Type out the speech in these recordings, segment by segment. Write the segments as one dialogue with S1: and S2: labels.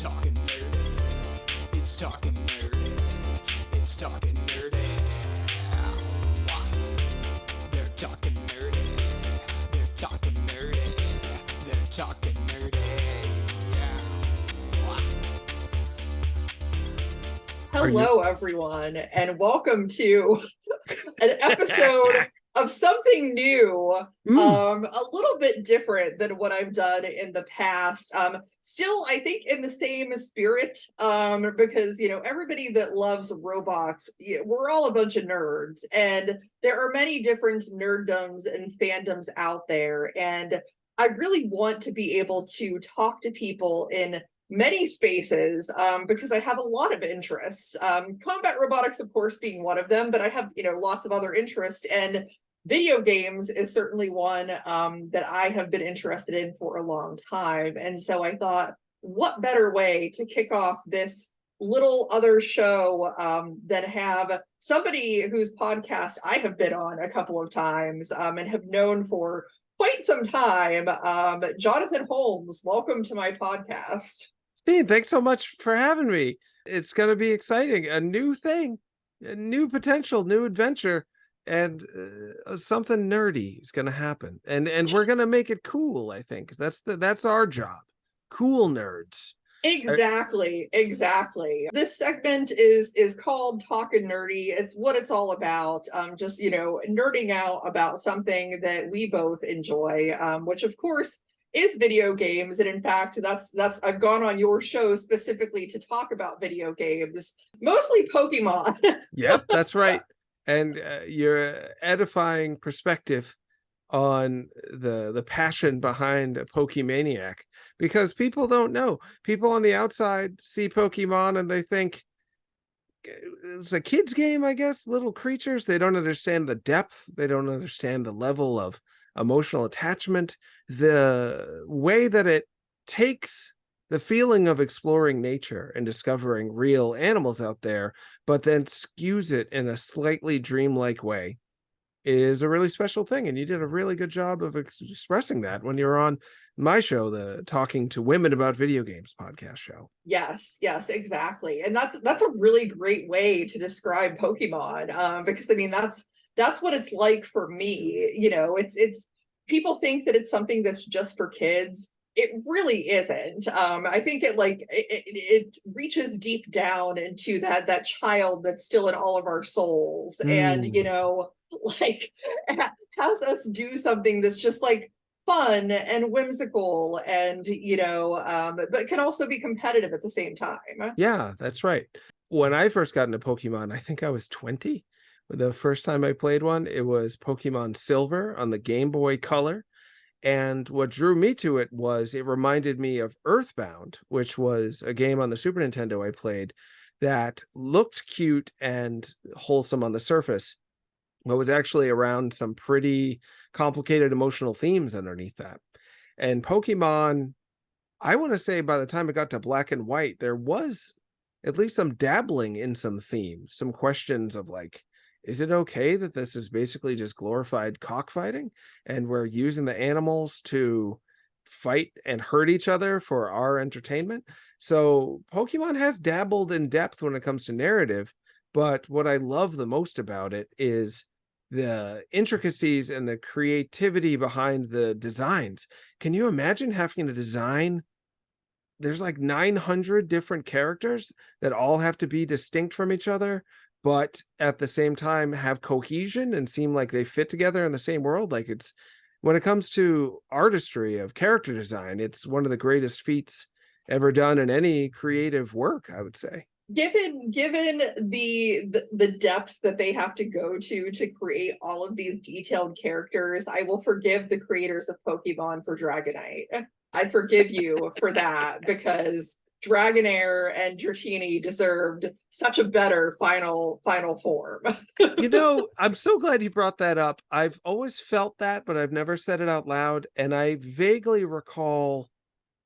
S1: Talkin Nerdy. It's Talkin Nerdy. It's Talkin Nerdy. They're talking nerdy. They're talking nerdy. They're talking nerdy.
S2: Hello, everyone, and welcome to an episode of something new, a little bit different than what I've done in the past. Still, I think in the same spirit, because, you know, everybody that loves Roblox, we're all a bunch of nerds, and there are many different nerddoms and fandoms out there, and I really want to be able to talk to people in many spaces, because I have a lot of interests. Combat robotics, of course, being one of them, but I have, you know, lots of other interests, and video games is certainly one that I have been interested in for a long time. And so I thought, what better way to kick off this little other show than have somebody whose podcast I have been on a couple of times and have known for quite some time. Jonathan Holmes, welcome to my podcast.
S3: Steve, thanks so much for having me. It's going to be exciting. A new thing, a new potential, new adventure, and something nerdy is going to happen. And we're going to make it cool, I think. That's our job. Cool nerds.
S2: Exactly. This segment is called Talkin Nerdy. It's what it's all about. Just, you know, nerding out about something that we both enjoy, which of course is video games. And in fact, that's I've gone on your show specifically to talk about video games, mostly Pokemon.
S3: Yep, that's right. And your edifying perspective on the passion behind a Pokemaniac, because people don't know. People on the outside see Pokemon and they think it's a kid's game, I guess, little creatures. They don't understand the depth. They don't understand the level of emotional attachment, the way that it takes the feeling of exploring nature and discovering real animals out there, but then skews it in a slightly dreamlike way, is a really special thing. And you did a really good job of expressing that when you were on my show, the Talking to Women About Video Games podcast show.
S2: Yes, exactly. And that's a really great way to describe Pokemon, because I mean, that's what it's like for me. You know, it's people think that it's something that's just for kids. It really isn't. I think it reaches deep down into that child that's still in all of our souls, and you know, like has us do something that's just like fun and whimsical, and you know, but can also be competitive at the same time.
S3: Yeah, that's right. When I first got into Pokemon, I think I was 20. The first time I played one, it was Pokemon Silver on the Game Boy Color. And what drew me to it was it reminded me of Earthbound, which was a game on the Super Nintendo I played that looked cute and wholesome on the surface, but was actually around some pretty complicated emotional themes underneath that. And Pokemon, I want to say by the time it got to Black and White, there was at least some dabbling in some themes, some questions of like, is it okay that this is basically just glorified cockfighting and we're using the animals to fight and hurt each other for our entertainment? So Pokemon has dabbled in depth when it comes to narrative, but what I love the most about it is the intricacies and the creativity behind the designs. Can you imagine having to design? There's like 900 different characters that all have to be distinct from each other, but at the same time have cohesion and seem like they fit together in the same world. Like, it's, when it comes to artistry of character design, it's one of the greatest feats ever done in any creative work, I would say.
S2: Given the depths that they have to go to create all of these detailed characters, I will forgive the creators of Pokemon for Dragonite. I forgive you for that, because Dragonair and Dratini deserved such a better final form.
S3: You know, I'm so glad you brought that up. I've always felt that, but I've never said it out loud. And I vaguely recall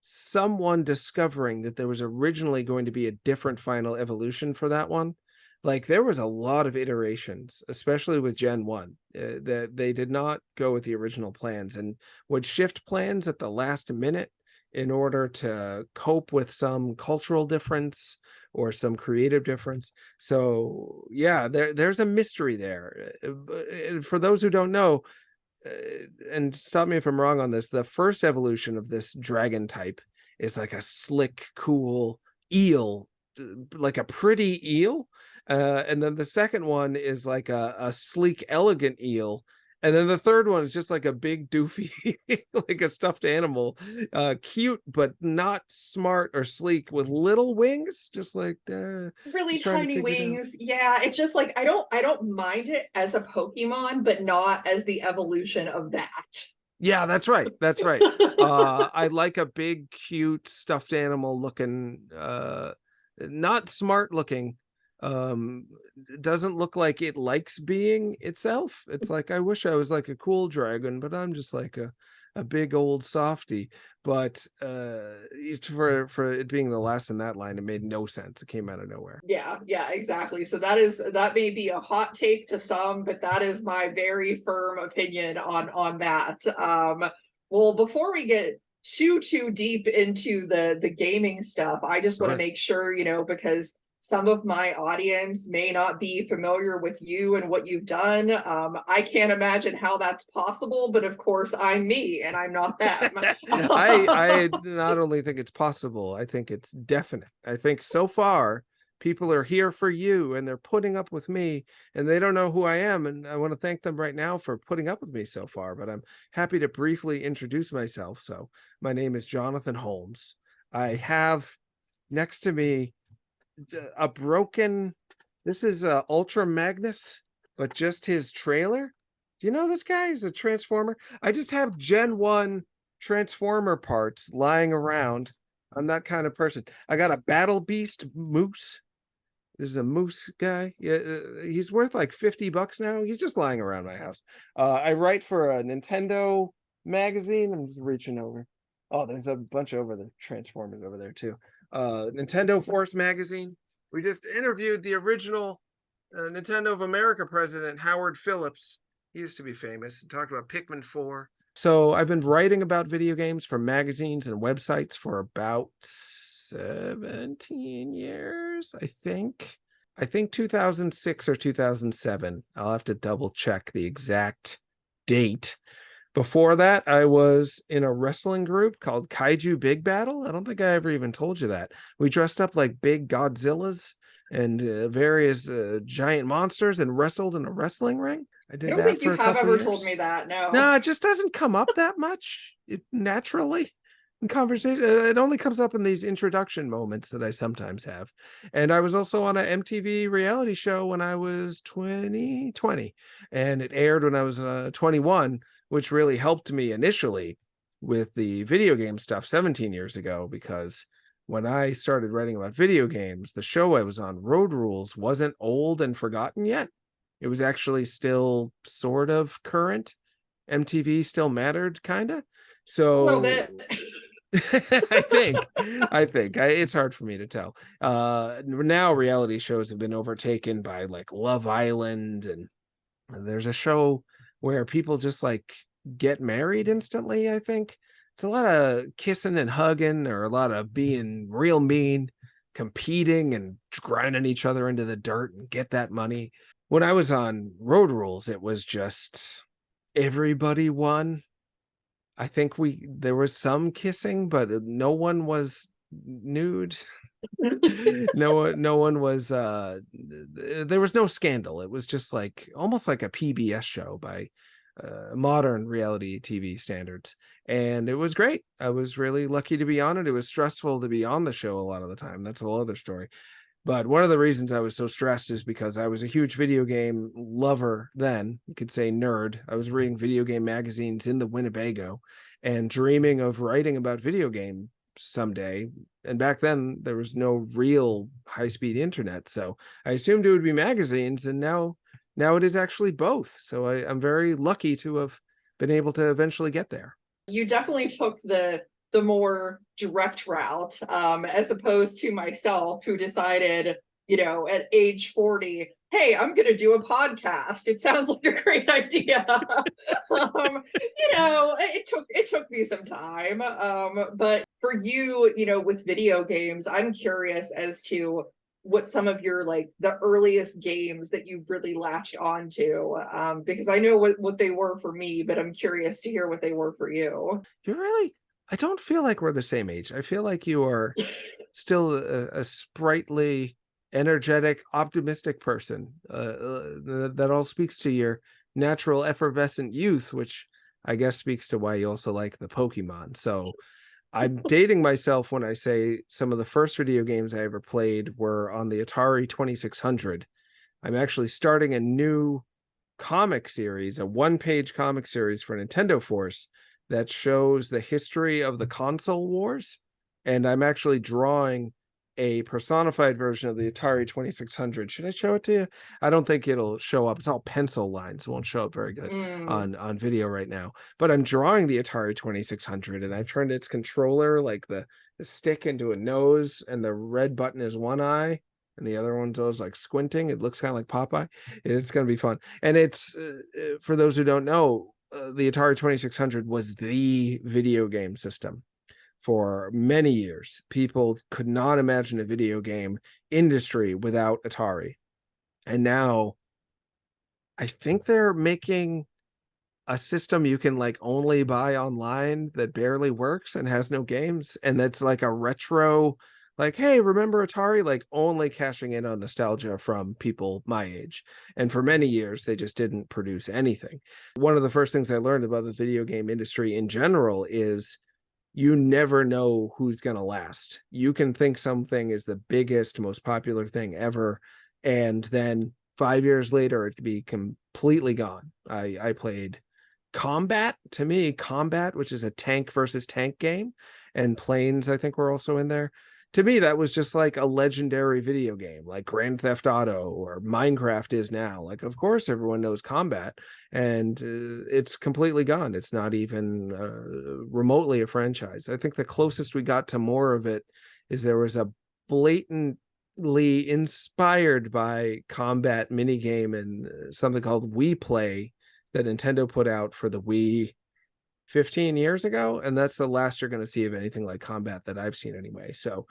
S3: someone discovering that there was originally going to be a different final evolution for that one. Like, there was a lot of iterations, especially with Gen 1, that they did not go with the original plans and would shift plans at the last minute in order to cope with some cultural difference or some creative difference. So yeah, there's a mystery there. For those who don't know, and stop me if I'm wrong on this, the first evolution of this dragon type is like a slick, cool eel, like a pretty eel. And then the second one is like a sleek, elegant eel. And then the third one is just like a big doofy, like a stuffed animal, cute, but not smart or sleek, with little wings, just like
S2: Really
S3: just trying to
S2: tiny
S3: figure it out.
S2: wings. Yeah, it's just like I don't mind it as a Pokemon, but not as the evolution of that.
S3: Yeah, that's right. That's right. I like a big, cute, stuffed animal looking, not smart looking. Doesn't look like it likes being itself. It's like, I wish I was like a cool dragon, but I'm just like a big old softy. But for it being the last in that line, it made no sense. It came out of nowhere.
S2: Yeah, exactly. So that may be a hot take to some, but that is my very firm opinion on that. Well, before we get too deep into the gaming stuff, I just want to make sure, because some of my audience may not be familiar with you and what you've done. I can't imagine how that's possible, but of course I'm me and I'm not them.
S3: I not only think it's possible, I think it's definite. I think so far people are here for you and they're putting up with me and they don't know who I am. And I want to thank them right now for putting up with me so far, but I'm happy to briefly introduce myself. So my name is Jonathan Holmes. I have next to me a broken, this is Ultra Magnus, but just his trailer. Do you know this guy? He's a transformer. I just have Gen 1 transformer parts lying around. I'm that kind of person. I got a Battle Beast moose. There's a moose guy. Yeah, he's worth like $50 now. He's just lying around my house. I write for a Nintendo magazine. I'm just reaching over. Oh, there's a bunch over the Transformers over there too. Nintendo Force magazine. We just interviewed the original Nintendo of America president, Howard Phillips. He used to be famous, and talked about Pikmin 4. So I've been writing about video games for magazines and websites for about 17 years, I think. I think 2006 or 2007. I'll have to double check the exact date. Before that, I was in a wrestling group called Kaiju Big Battle. I don't think I ever even told you that. We dressed up like big Godzillas and various giant monsters and wrestled in a wrestling ring. I did
S2: I don't
S3: that
S2: think
S3: for
S2: you
S3: a
S2: have
S3: couple
S2: ever
S3: years.
S2: told me that.
S3: No, it just doesn't come up that much. It naturally in conversation. It only comes up in these introduction moments that I sometimes have. And I was also on an MTV reality show when I was 20, and it aired when I was 21, which really helped me initially with the video game stuff 17 years ago, because when I started writing about video games, the show I was on, Road Rules, wasn't old and forgotten yet. It was actually still sort of current. MTV still mattered, kind of. So
S2: A little bit.
S3: I think it's hard for me to tell. Now reality shows have been overtaken by like Love Island, and there's a show where people just like get married instantly. I think it's a lot of kissing and hugging, or a lot of being real mean, competing and grinding each other into the dirt and get that money. When I was on Road Rules, it was just everybody won. I think there was some kissing, but no one was nude. no one was there was no scandal. It was just like almost like a PBS show by modern reality TV standards, and it was great. I was really lucky to be on it. It was stressful to be on the show a lot of the time. That's a whole other story. But one of the reasons I was so stressed is because I was a huge video game lover then. You could say nerd. I was reading video game magazines in the Winnebago and dreaming of writing about video game someday. And back then there was no real high-speed internet. So I assumed it would be magazines, and now it is actually both. So I'm very lucky to have been able to eventually get there.
S2: You definitely took the more direct route, as opposed to myself, who decided, at age 40, hey, I'm going to do a podcast. It sounds like a great idea. It took me some time. But for you, with video games, I'm curious as to what some of your like the earliest games that you really latched onto, because I know what they were for me, but I'm curious to hear what they were for you.
S3: I don't feel like we're the same age. I feel like you are still a sprightly, energetic, optimistic person. That all speaks to your natural effervescent youth, which I guess speaks to why you also like the Pokemon. So I'm dating myself when I say some of the first video games I ever played were on the Atari 2600. I'm actually starting a new comic series, a one-page comic series for Nintendo Force that shows the history of the console wars. And I'm actually drawing a personified version of the Atari 2600. Should I show it to you? I don't think it'll show up. It's all pencil lines. It won't show up very good on video right now. But I'm drawing the Atari 2600, and I've turned its controller, like the stick, into a nose, and the red button is one eye, and the other one's always like squinting. It looks kind of like Popeye. It's going to be fun. And it's, for those who don't know, the Atari 2600 was the video game system. For many years, people could not imagine a video game industry without Atari. And now I think they're making a system you can like only buy online that barely works and has no games. And that's like a retro, like, hey, remember Atari? Like only cashing in on nostalgia from people my age. And for many years, they just didn't produce anything. One of the first things I learned about the video game industry in general is you never know who's going to last. You can think something is the biggest, most popular thing ever, and then 5 years later, it could be completely gone. I played Combat, which is a tank versus tank game, and Planes, I think, were also in there. To me, that was just like a legendary video game, like Grand Theft Auto or Minecraft is now. Like, of course, everyone knows Combat, and it's completely gone. It's not even remotely a franchise. I think the closest we got to more of it is there was a blatantly inspired by Combat minigame and something called Wii Play that Nintendo put out for the Wii 15 years ago, and that's the last you're going to see of anything like Combat that I've seen anyway. So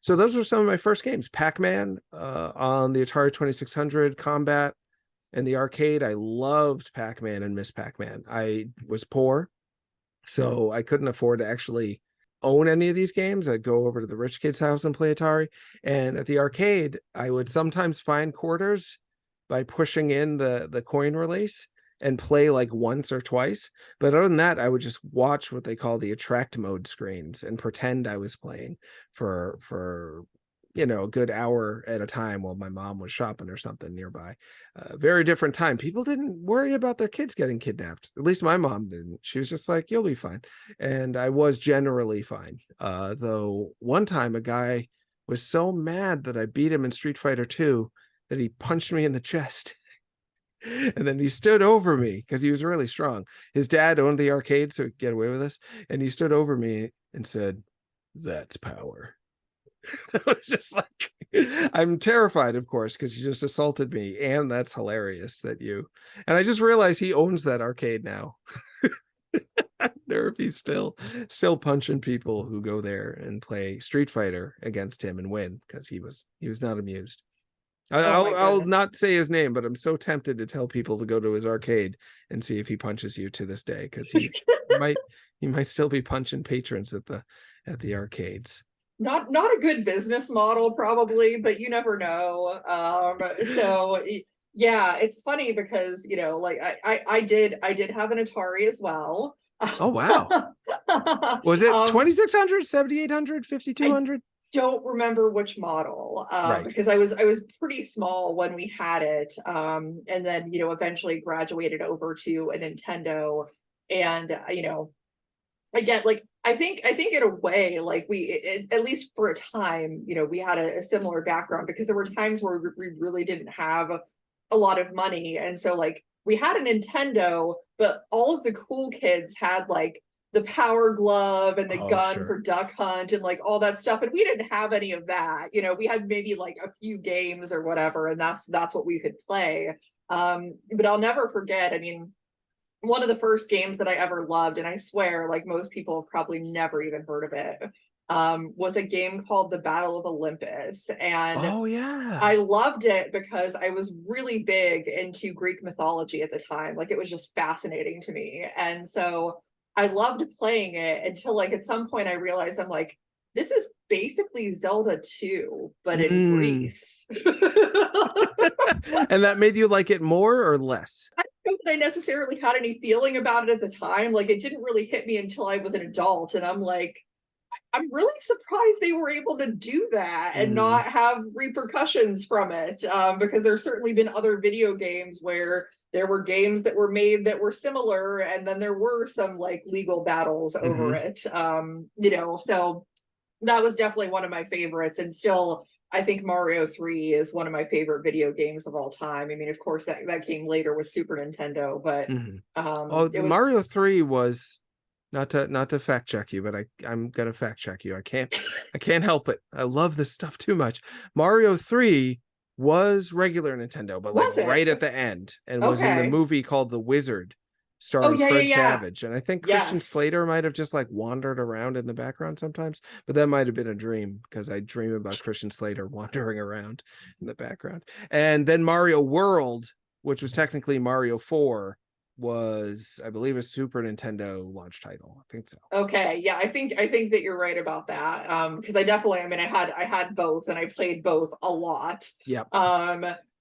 S3: those were some of my first games. Pac-Man on the Atari 2600, Combat, and the arcade. I loved Pac-Man and Miss Pac-Man. I was poor, so I couldn't afford to actually own any of these games. I'd go over to the rich kid's house and play Atari, and at the arcade I would sometimes find quarters by pushing in the coin release and play like once or twice. But other than that, I would just watch what they call the attract mode screens and pretend I was playing for a good hour at a time while my mom was shopping or something nearby. Very different time. People didn't worry about their kids getting kidnapped. At least my mom didn't. She was just like, you'll be fine. And I was generally fine. Though one time a guy was so mad that I beat him in Street Fighter 2 that he punched me in the chest. And then he stood over me because he was really strong. His dad owned the arcade, so he could get away with this. And he stood over me and said, "That's power." I was just like, I'm terrified, of course, because you just assaulted me. And that's hilarious and I just realized he owns that arcade now. I wonder if he's still punching people who go there and play Street Fighter against him and win, because he was not amused. I'll not say his name, but I'm so tempted to tell people to go to his arcade and see if he punches you to this day, because he might still be punching patrons at the arcades.
S2: Not a good business model, probably, but you never know. So yeah, it's funny because like I did have an Atari as well.
S3: Oh wow. Was it 2600, 7800, 5200?
S2: Don't remember which model,
S3: right.
S2: because I was pretty small when we had it, and then eventually graduated over to a Nintendo, and again, like I think in a way, like at least for a time, we had a similar background, because there were times where we really didn't have a lot of money, and so like we had a Nintendo, but all of the cool kids had like the power glove and the
S3: Oh,
S2: gun
S3: sure.
S2: for duck hunt and like all that stuff. And we didn't have any of that. You know, we had maybe like a few games or whatever, and that's what we could play. But I'll never forget, I mean, one of the first games that I ever loved, and I swear, like most people have probably never even heard of it, was a game called The Battle of Olympus. And
S3: Oh yeah.
S2: I loved it because I was really big into Greek mythology at the time. Like it was just fascinating to me. And so I loved playing it until like at some point I realized I'm like, this is basically Zelda 2, but in Greece.
S3: And that made you like it more or less?
S2: I don't know that I necessarily had any feeling about it at the time. Like it didn't really hit me until I was an adult. And I'm like, I'm really surprised they were able to do that and not have repercussions from it, because there's certainly been other video games where there were games that were made that were similar, and then there were some like legal battles over it. You know, so that was definitely one of my favorites, and still I think Mario 3 is one of my favorite video games of all time. I mean, of course that came later with Super Nintendo, but
S3: Oh,
S2: it was
S3: Mario 3 was not to fact check you, but I'm gonna fact check you. I can't help it. I love this stuff too much. Mario 3 was regular Nintendo, but like
S2: was it
S3: right at the end, and was in the
S2: okay?
S3: movie called The Wizard,
S2: Oh
S3: starring
S2: yeah,
S3: Fred
S2: yeah.
S3: Savage. And I think Christian
S2: Yes.
S3: Slater might have just like wandered around in the background sometimes, but that might have been a dream because I dream about Christian Slater wandering around in the background. And then Mario World, which was technically Mario 4, was, I believe, a Super Nintendo launch title. I think so.
S2: Okay, yeah, I think that you're right about that. Because I definitely, I mean, I had both and I played both a lot.
S3: Yep.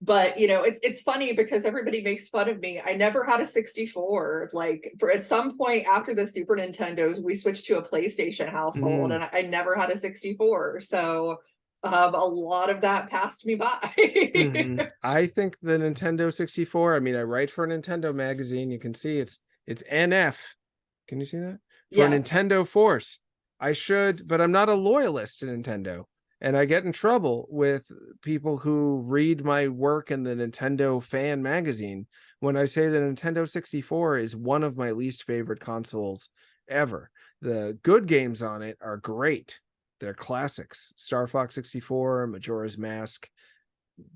S2: But you know, it's funny because everybody makes fun of me. I never had a 64. Like for at some point after the Super Nintendos, we switched to a PlayStation household, and I never had a 64. So a lot of that passed me by.
S3: I think the Nintendo 64, I mean, I write for a Nintendo magazine. You can see it's NF. Can you see that? For
S2: Yes.
S3: Nintendo Force. I should, but I'm not a loyalist to Nintendo. And I get in trouble with people who read my work in the Nintendo fan magazine when I say the Nintendo 64 is one of my least favorite consoles ever. The good games on it are great. They're classics. Star Fox 64, Majora's Mask,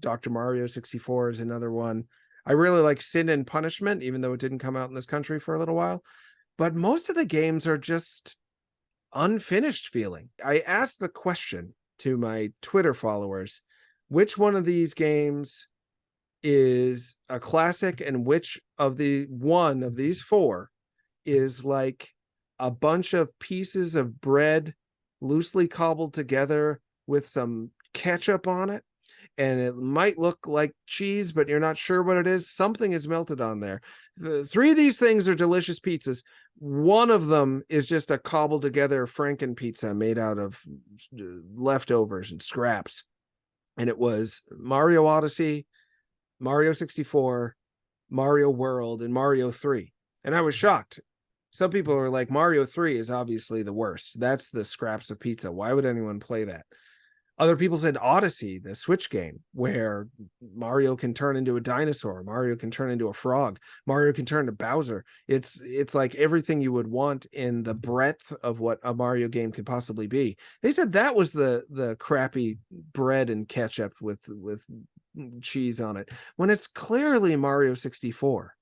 S3: Dr. Mario 64 is another one. I really like Sin and Punishment, even though it didn't come out in this country for a little while. But most of the games are just unfinished feeling. I asked the question to my Twitter followers, which one of these games is a classic and which of one of these four is like a bunch of pieces of bread loosely cobbled together with some ketchup on it, and it might look like cheese, but you're not sure what it is. Something is melted on there. The three of these things are delicious pizzas. One of them is just a cobbled together Franken pizza made out of leftovers and scraps. And it was Mario Odyssey, Mario 64, Mario World, and Mario 3. And I was shocked. Some people are like, Mario 3 is obviously the worst. That's the scraps of pizza. Why would anyone play that? Other people said Odyssey, the Switch game, where Mario can turn into a dinosaur, Mario can turn into a frog, Mario can turn to Bowser. It's like everything you would want in the breadth of what a Mario game could possibly be. They said that was the crappy bread and ketchup with cheese on it, when it's clearly Mario 64.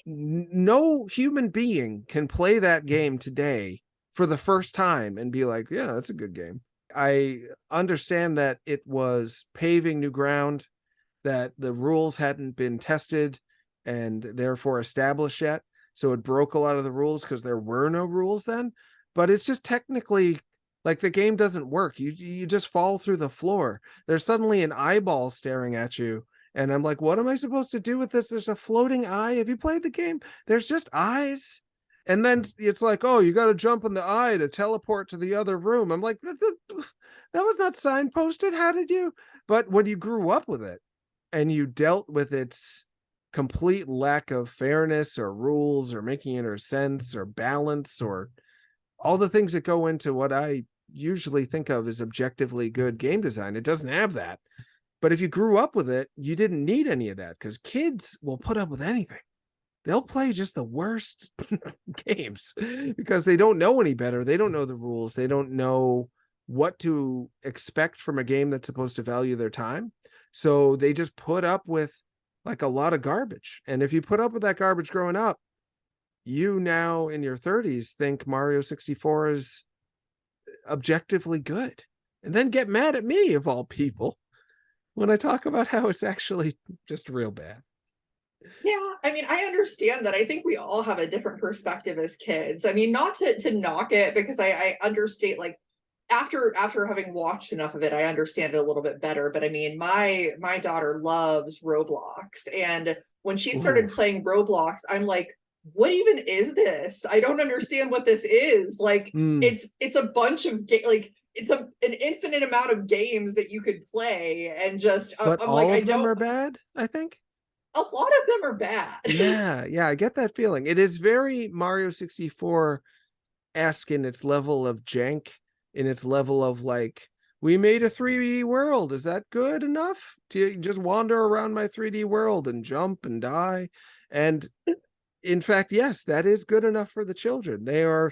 S3: No human being can play that game today for the first time and be like, yeah, that's a good game. I understand that it was paving new ground, that the rules hadn't been tested and therefore established yet. So it broke a lot of the rules because there were no rules then. But it's just technically like the game doesn't work. You just fall through the floor. There's suddenly an eyeball staring at you. And I'm like, what am I supposed to do with this? There's a floating eye. Have you played the game? There's just eyes. And then it's like, oh, you got to jump in the eye to teleport to the other room. I'm like, that was not signposted. How did you? But when you grew up with it and you dealt with its complete lack of fairness or rules or making any sense or balance or all the things that go into what I usually think of as objectively good game design, it doesn't have that. But if you grew up with it, you didn't need any of that because kids will put up with anything. they'll play just the worst games because they don't know any better. They don't know the rules. They don't know what to expect from a game that's supposed to value their time. So they just put up with like a lot of garbage. And if you put up with that garbage growing up, you now in your 30s think Mario 64 is objectively good, and then get mad at me of all people when I talk about how it's actually just real bad.
S2: Yeah, I mean, I understand that. I think we all have a different perspective as kids. I mean, not to knock it, because I understand, like, after having watched enough of it, I understand it a little bit better. But I mean, my daughter loves Roblox, and when she started playing Roblox, I'm like, what even is this? I don't understand what this is. Like, it's a bunch of like, it's an infinite amount of games that you could play, and just
S3: But
S2: I'm
S3: all
S2: like,
S3: of
S2: I
S3: them
S2: don't.
S3: are bad, I think.
S2: A lot of them are bad.
S3: Yeah, I get that feeling. It is very Mario 64-esque in its level of jank, in its level of like, we made a 3D world. Is that good enough? Do you just wander around my 3D world and jump and die? And in fact, yes, that is good enough for the children. They are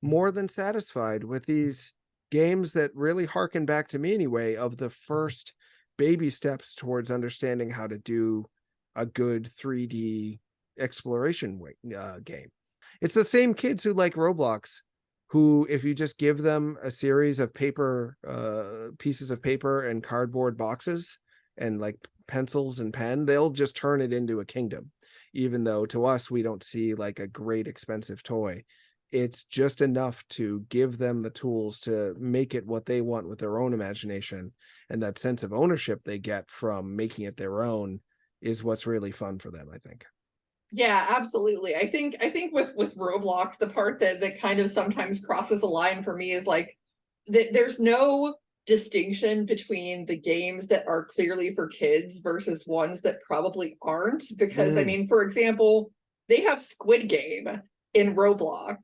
S3: more than satisfied with these games that really harken back to me anyway, of the first baby steps towards understanding how to do a good 3D exploration game. It's the same kids who like Roblox, who, if you just give them a series of paper, pieces of paper and cardboard boxes and like pencils and pen, they'll just turn it into a kingdom. Even though to us, we don't see like a great expensive toy. It's just enough to give them the tools to make it what they want with their own imagination. And that sense of ownership they get from making it their own is what's really fun for them, I think.
S2: Yeah, absolutely. I think with Roblox, the part that kind of sometimes crosses a line for me is like, there's no distinction between the games that are clearly for kids versus ones that probably aren't. Because I mean, for example, they have Squid Game in Roblox.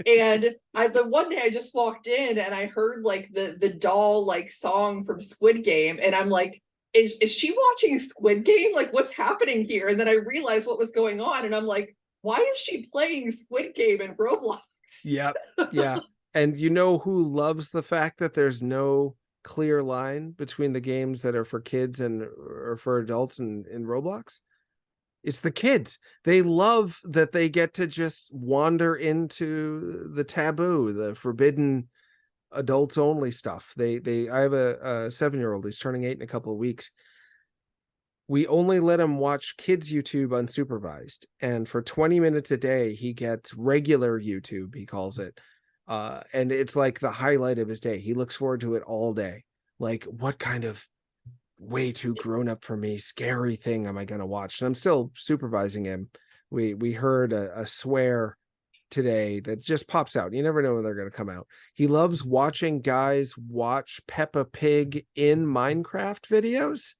S2: And the one day I just walked in and I heard like the doll like song from Squid Game, and I'm like, is she watching Squid Game? Like, what's happening here? And then I realized what was going on, and I'm like, why is she playing Squid Game in Roblox?
S3: Yeah. And you know who loves the fact that there's no clear line between the games that are for kids and or for adults in Roblox? It's the kids. They love that they get to just wander into the taboo, the forbidden, adults only stuff. I have a 7-year-old. He's turning 8 in a couple of weeks. We only let him watch kids YouTube unsupervised, and for 20 minutes a day he gets regular YouTube, he calls it, and it's like the highlight of his day. He looks forward to it all day. Like, what kind of way too grown up for me scary thing am I going to watch? And I'm still supervising him. We heard a swear today that just pops out. You never know when they're going to come out. He loves watching guys watch Peppa Pig in Minecraft videos,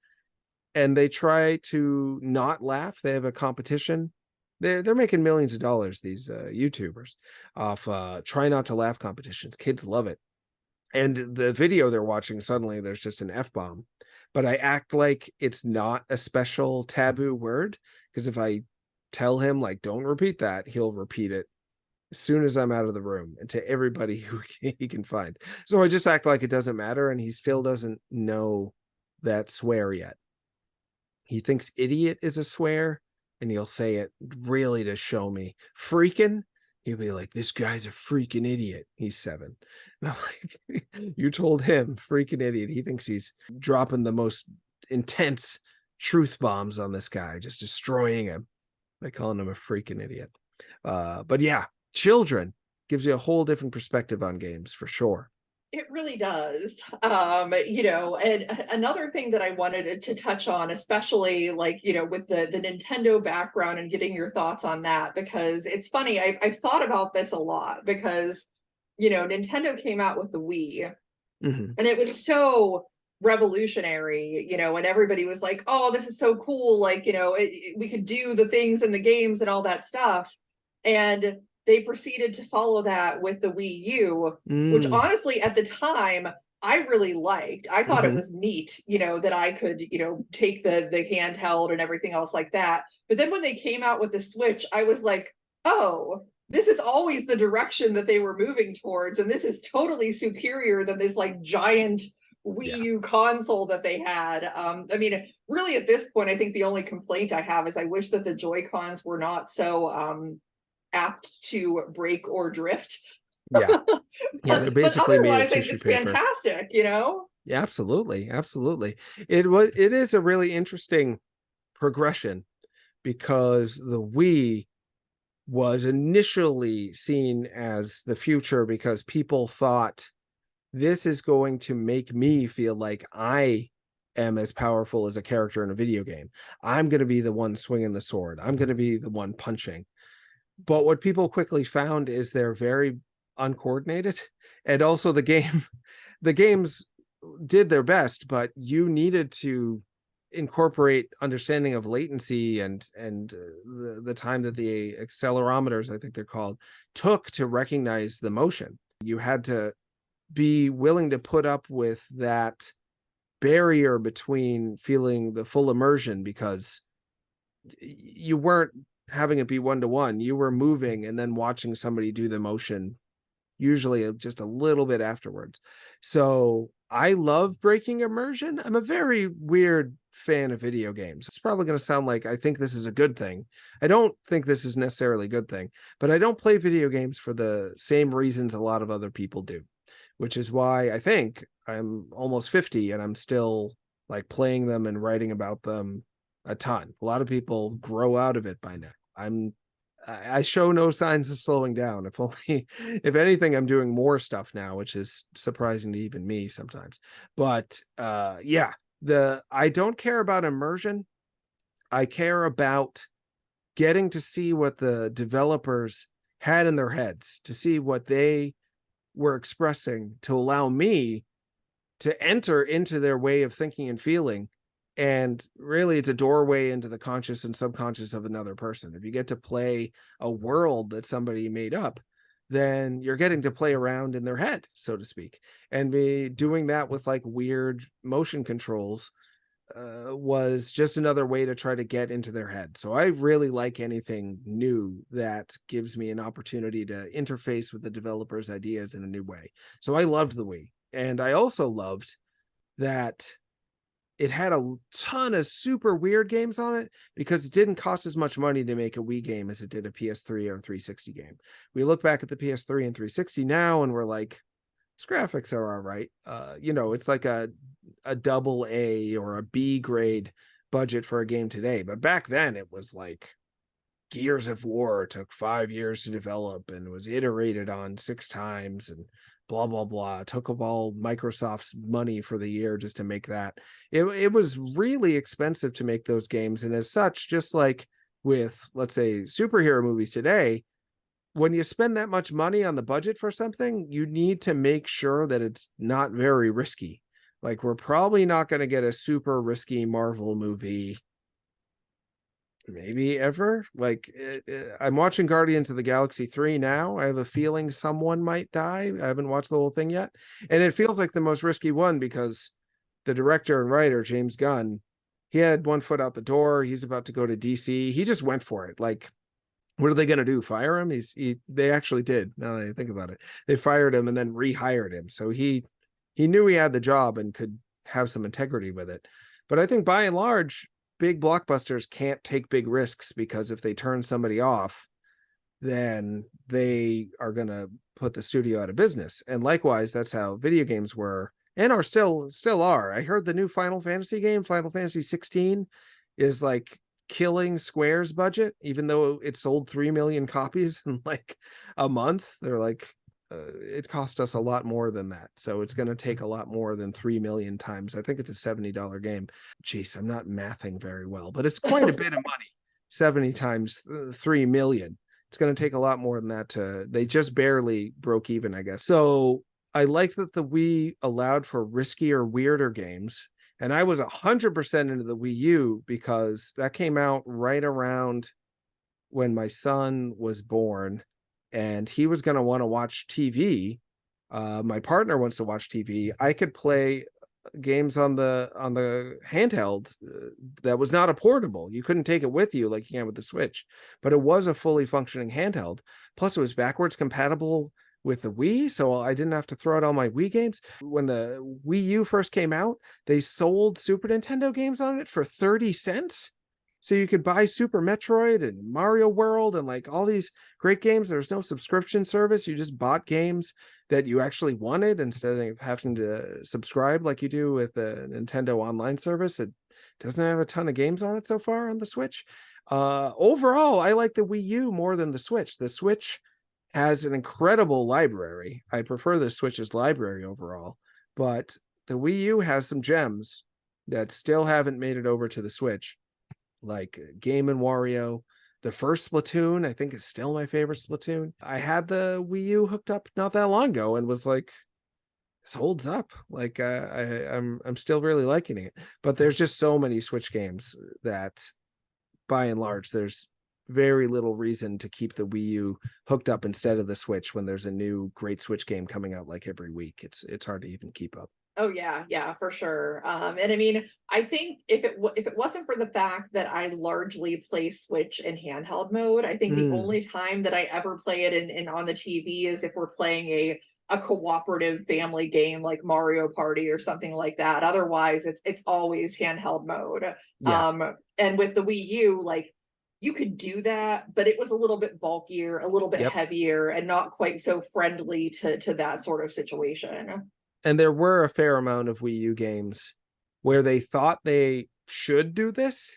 S3: and they try to not laugh. They have a competition. They're making millions of dollars, these YouTubers, off try not to laugh competitions. Kids love it. And the video they're watching, suddenly there's just an F-bomb. But I act like it's not a special taboo word, because if I tell him like, don't repeat that, he'll repeat it as soon as I'm out of the room, and to everybody who he can find. So I just act like it doesn't matter, and he still doesn't know that swear yet. He thinks idiot is a swear, and he'll say it really to show me. Freaking, he'll be like, this guy's a freaking idiot. He's 7. And I'm like, you told him freaking idiot. He thinks he's dropping the most intense truth bombs on this guy, just destroying him by calling him a freaking idiot. But yeah, children gives you a whole different perspective on games, for sure.
S2: It really does. You know, and another thing that I wanted to touch on, especially like, you know, with the Nintendo background and getting your thoughts on that, because it's funny, I've thought about this a lot, because, you know, Nintendo came out with the Wii, and it was so revolutionary, you know, and everybody was like, oh, this is so cool. Like, you know, we could do the things in the games and all that stuff. And they proceeded to follow that with the Wii U, which honestly at the time I really liked. I thought it
S3: Mhm.
S2: was neat, that I could, take the handheld and everything else like that. But then when they came out with the Switch, I was like, oh, this is always the direction that they were moving towards, and this is totally superior than this like giant Wii
S3: Yeah.
S2: U console that they had. I mean, really at this point, I think the only complaint I have is I wish that the Joy-Cons were not so apt to break or drift.
S3: Yeah. Yeah, they're
S2: But
S3: basically made of
S2: otherwise,
S3: tissue
S2: it's
S3: paper.
S2: fantastic.
S3: Yeah, absolutely. Absolutely. It is a really interesting progression because the Wii was initially seen as the future because people thought this is going to make me feel like I am as powerful as a character in a video game. I'm going to be the one swinging the sword. I'm going to be the one punching. But what people quickly found is they're very uncoordinated. And also the games did their best, but you needed to incorporate understanding of latency and the time that the accelerometers, I think they're called, took to recognize the motion. You had to be willing to put up with that barrier between feeling the full immersion because you weren't having it be one-to-one. You were moving and then watching somebody do the motion, usually just a little bit afterwards. So I love breaking immersion. I'm a very weird fan of video games. It's probably going to sound like I think this is a good thing. I don't think this is necessarily a good thing, but I don't play video games for the same reasons a lot of other people do, which is why I think I'm almost 50 and I'm still like playing them and writing about them a ton. A lot of people grow out of it by now. I show no signs of slowing down. If anything, I'm doing more stuff now, which is surprising to even me sometimes. But yeah, I don't care about immersion. I care about getting to see what the developers had in their heads, to see what they were expressing, to allow me to enter into their way of thinking and feeling. And really, it's a doorway into the conscious and subconscious of another person. If you get to play a world that somebody made up, then you're getting to play around in their head, so to speak. And be doing that with like weird motion controls was just another way to try to get into their head. So I really like anything new that gives me an opportunity to interface with the developers' ideas in a new way. So I loved the Wii. And I also loved that it had a ton of super weird games on it because it didn't cost as much money to make a Wii game as it did a PS3 or 360 game. We look back at the PS3 and 360 now and we're like, these graphics are all right. It's like a double A or a B grade budget for a game today. But back then it was like Gears of War took 5 years to develop and was iterated on 6 times and blah blah blah. It took up all Microsoft's money for the year just to make that. It was really expensive to make those games, and as such, just like with, let's say, superhero movies today, when you spend that much money on the budget for something, you need to make sure that it's not very risky. Like, we're probably not going to get a super risky Marvel movie maybe ever. Like, I'm watching Guardians of the Galaxy 3 now. I have a feeling someone might die. I haven't watched the whole thing yet, and it feels like the most risky one because the director and writer, James Gunn, he had one foot out the door. He's about to go to DC. He just went for it. Like, what are they going to do? Fire him? They actually did. Now that I think about it, they fired him and then rehired him. So he knew he had the job and could have some integrity with it. But I think by and large, big blockbusters can't take big risks because if they turn somebody off, then they are going to put the studio out of business. And likewise, that's how video games were and are still are. I heard the new Final Fantasy game, Final Fantasy 16, is like killing Square's budget, even though it sold 3 million copies in like a month. They're like, it cost us a lot more than that. So it's going to take a lot more than 3 million times. I think it's a $70 game. Jeez, I'm not mathing very well, but it's quite a bit of money. 70 times 3 million. It's going to take a lot more than that they just barely broke even, I guess. So I like that the Wii allowed for riskier, weirder games. And I was 100% into the Wii U because that came out right around when my son was born and he was going to want to watch TV. My partner wants to watch TV. I could play games on the handheld that was not a portable. You couldn't take it with you like you can with the Switch, but it was a fully functioning handheld. Plus, it was backwards compatible with the Wii, so I didn't have to throw out all my Wii games. When the Wii U first came out, they sold Super Nintendo games on it for 30 cents. So you could buy Super Metroid and Mario World and like all these great games. There's no subscription service. You just bought games that you actually wanted instead of having to subscribe like you do with the Nintendo online service. It doesn't have a ton of games on it so far on the Switch. Overall, I like the Wii U more than the Switch. The Switch has an incredible library. I prefer the Switch's library overall, but the Wii U has some gems that still haven't made it over to the Switch, like Game & Wario. The first Splatoon, I think, is still my favorite Splatoon. I had the Wii U hooked up not that long ago and was like, this holds up. Like I'm still really liking it. But there's just so many Switch games that, by and large, there's very little reason to keep the Wii U hooked up instead of the Switch when there's a new great Switch game coming out like every week. It's hard to even keep up.
S2: Oh yeah, for sure. And I mean, I think if it wasn't for the fact that I largely play Switch in handheld mode, I think the only time that I ever play it in on the TV is if we're playing a cooperative family game like Mario Party or something like that. Otherwise, it's always handheld mode.
S3: Yeah.
S2: And with the Wii U, like, you could do that, but it was a little bit bulkier, a little bit heavier, and not quite so friendly to that sort of situation.
S3: And there were a fair amount of Wii U games where they thought they should do this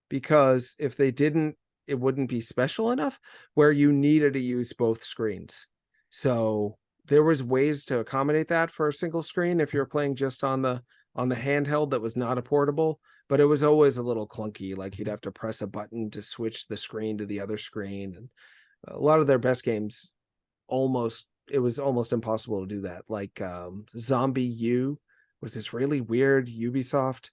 S3: because if they didn't, it wouldn't be special enough, where you needed to use both screens. So there was ways to accommodate that for a single screen if you're playing just on the handheld that was not a portable, but it was always a little clunky. Like you'd have to press a button to switch the screen to the other screen. And a lot of their best games it was almost impossible to do that. Like ZombiU was this really weird Ubisoft,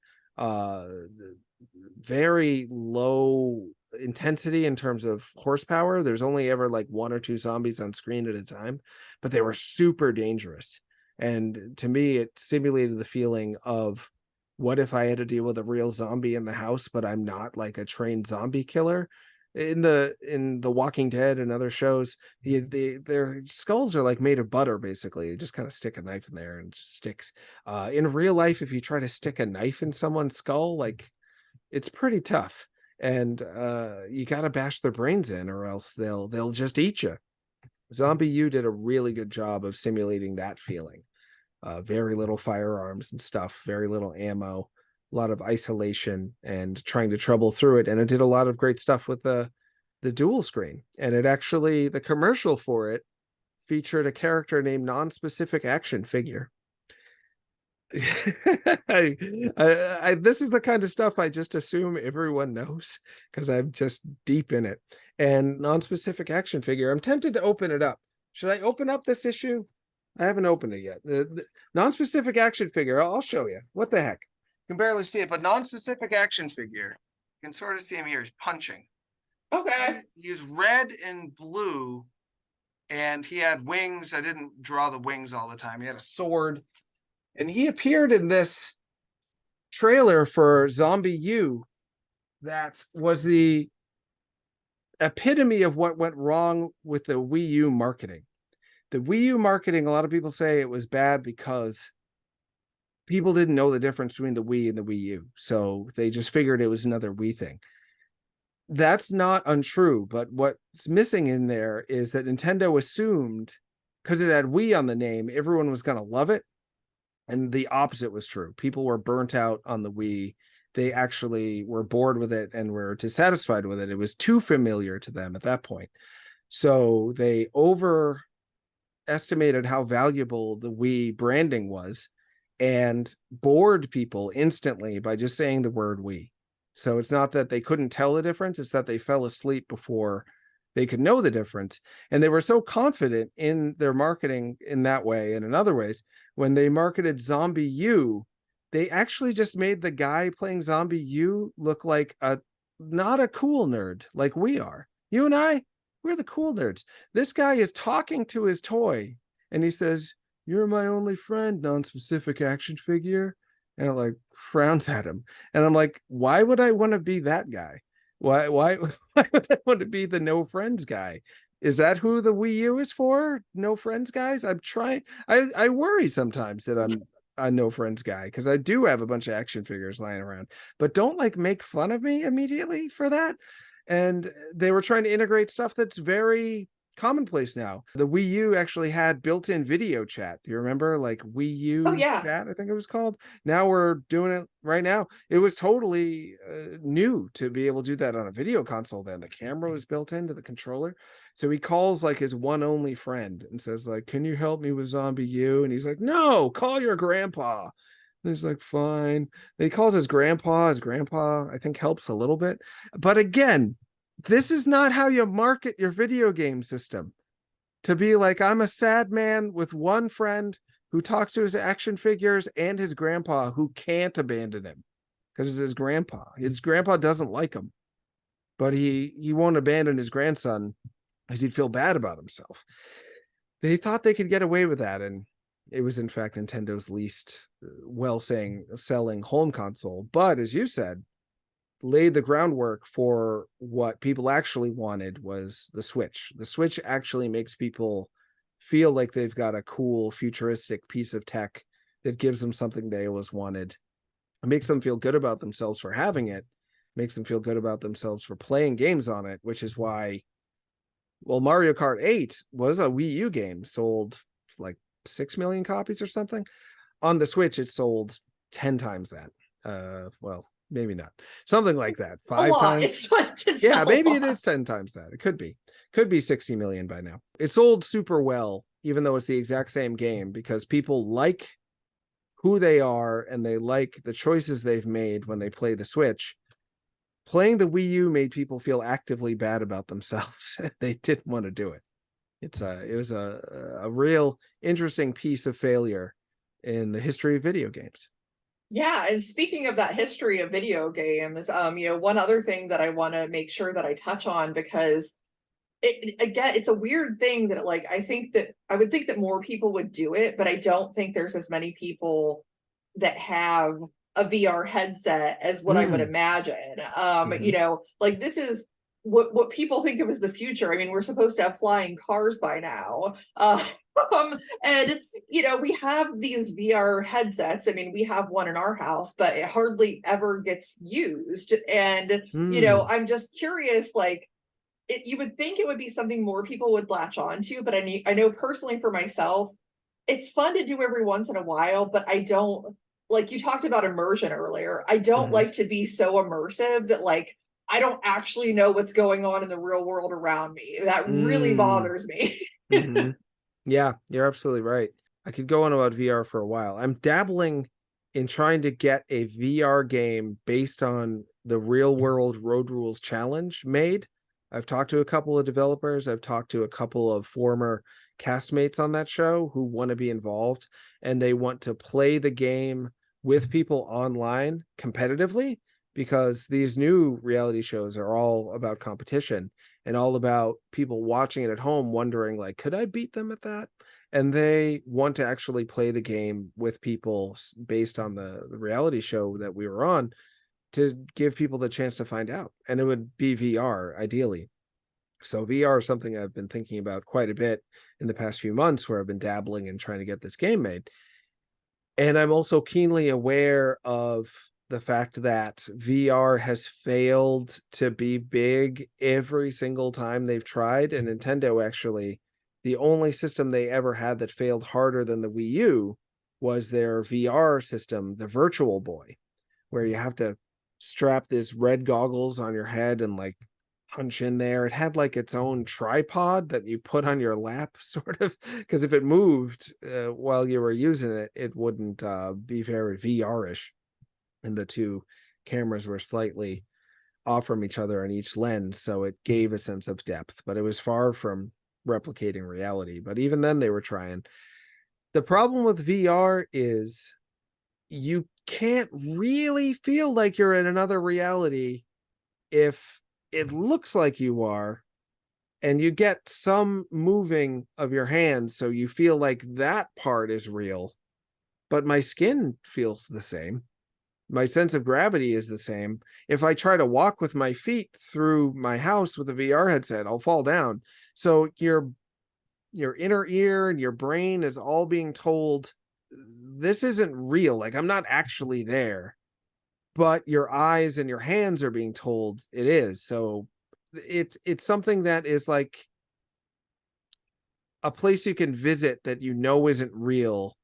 S3: very low intensity in terms of horsepower. There's only ever like one or two zombies on screen at a time, but they were super dangerous. And to me, it simulated the feeling of, what if I had to deal with a real zombie in the house, but I'm not like a trained zombie killer? In the Walking Dead and other shows, their skulls are like made of butter, basically. You just kind of stick a knife in there and it just sticks. In real life, if you try to stick a knife in someone's skull, like, it's pretty tough, and you got to bash their brains in, or else they'll just eat you. ZombiU did a really good job of simulating that feeling. Very little firearms and stuff, very little ammo, a lot of isolation and trying to trouble through it. And it did a lot of great stuff with the dual screen. And it actually, the commercial for it featured a character named Non-Specific Action Figure. This is the kind of stuff I just assume everyone knows because I'm just deep in it. And Non-Specific Action Figure, I'm tempted to open it up. Should I open up this issue? I haven't opened it yet. The Non-Specific Action Figure, I'll show you. What the heck? You can barely see it, but Non-Specific Action Figure, you can sort of see him here. He's punching.
S2: Okay.
S3: He's red and blue, and he had wings. I didn't draw the wings all the time. He had a sword, and he appeared in this trailer for ZombiU that was the epitome of what went wrong with the Wii U marketing. The Wii U marketing, a lot of people say it was bad because people didn't know the difference between the Wii and the Wii U. So they just figured it was another Wii thing. That's not untrue, but what's missing in there is that Nintendo assumed, because it had Wii on the name, everyone was going to love it. And the opposite was true. People were burnt out on the Wii. They actually were bored with it and were dissatisfied with it. It was too familiar to them at that point. So they overestimated how valuable the Wii branding was and bored people instantly by just saying the word Wii. So it's not that they couldn't tell the difference, it's that they fell asleep before they could know the difference. And they were so confident in their marketing in that way and in other ways. When they marketed ZombiU, they actually just made the guy playing ZombiU look like not a cool nerd like we are. You and I, we're the cool nerds. This guy is talking to his toy and he says, "You're my only friend, non-specific action figure," and it, like, frowns at him. And I'm like, why would I want to be that guy? Why why would I want to be the no friends guy? Is that who the Wii U is for? No friends guys? I'm trying. I worry sometimes that I'm a no friends guy because I do have a bunch of action figures lying around, but don't like make fun of me immediately for that. And they were trying to integrate stuff that's very commonplace now. The Wii U actually had built-in video chat. Do you remember, like, Wii
S2: Oh
S3: U
S2: yeah.
S3: chat, I think it was called? Now we're doing it right now. It was totally new to be able to do that on a video console then. The camera was built into the controller. So he calls like his one only friend and says, like, "Can you help me with ZombiU?" And he's like, "No, call your grandpa." And he's like, "Fine." And he calls his grandpa. His grandpa, I think, helps a little bit. But again, this is not how you market your video game system. To be like, I'm a sad man with one friend who talks to his action figures and his grandpa who can't abandon him because it's his grandpa. His grandpa doesn't like him, but he won't abandon his grandson because he'd feel bad about himself. They thought they could get away with that, and it was in fact Nintendo's least selling home console. But as you said, laid the groundwork for what people actually wanted was the Switch. The Switch actually makes people feel like they've got a cool futuristic piece of tech that gives them something they always wanted. It makes them feel good about themselves for having it, makes them feel good about themselves for playing games on it, which is why, well, Mario Kart 8 was a Wii U game, sold like 6 million copies or something. On the Switch, it sold 10 times that. Well, maybe not. Something like that.
S2: A
S3: 5
S2: lot.
S3: times.
S2: It's
S3: Yeah,
S2: a
S3: maybe
S2: lot.
S3: it is 10 times that. It could be 60 million by now. It sold super well, even though it's the exact same game, because people like who they are and they like the choices they've made when they play the Switch. Playing the Wii U made people feel actively bad about themselves. They didn't want to do it. It was a real interesting piece of failure in the history of video games.
S2: Yeah, and speaking of that history of video games, one other thing that I want to make sure that I touch on, because again, it's a weird thing that, like, I would think that more people would do it, but I don't think there's as many people that have a VR headset as what I would imagine. Like, this is what people think of as the future. I mean, we're supposed to have flying cars by now. And we have these VR headsets. I mean, we have one in our house, but it hardly ever gets used. And I'm just curious, like, you would think it would be something more people would latch on to, but I know personally for myself, it's fun to do every once in a while, but I don't, like, you talked about immersion earlier. I don't like to be so immersive that, like, I don't actually know what's going on in the real world around me. That really bothers me.
S3: Yeah, you're absolutely right. I could go on about VR for a while. I'm dabbling in trying to get a VR game based on the real world Road Rules challenge made. I've talked to a couple of developers. I've talked to a couple of former castmates on that show who want to be involved, and they want to play the game with people online competitively, because these new reality shows are all about competition and all about people watching it at home wondering, like, could I beat them at that? And they want to actually play the game with people based on the reality show that we were on, to give people the chance to find out. And it would be VR, ideally. So VR is something I've been thinking about quite a bit in the past few months, where I've been dabbling and trying to get this game made. And I'm also keenly aware of the fact that VR has failed to be big every single time they've tried. And Nintendo, actually, the only system they ever had that failed harder than the Wii U was their VR system, the Virtual Boy, where you have to strap these red goggles on your head and, like, punch in there. It had like its own tripod that you put on your lap, sort of, because if it moved while you were using it, it wouldn't be very VR-ish. And the two cameras were slightly off from each other on each lens, so it gave a sense of depth, but it was far from replicating reality. But even then, they were trying. The problem with VR is you can't really feel like you're in another reality if it looks like you are, and you get some moving of your hands, so you feel like that part is real, but my skin feels the same. My sense of gravity is the same. If I try to walk with my feet through my house with a VR headset, I'll fall down. So your inner ear and your brain is all being told this isn't real. Like, I'm not actually there, but your eyes and your hands are being told it is. So it's something that is like a place you can visit that you know isn't real,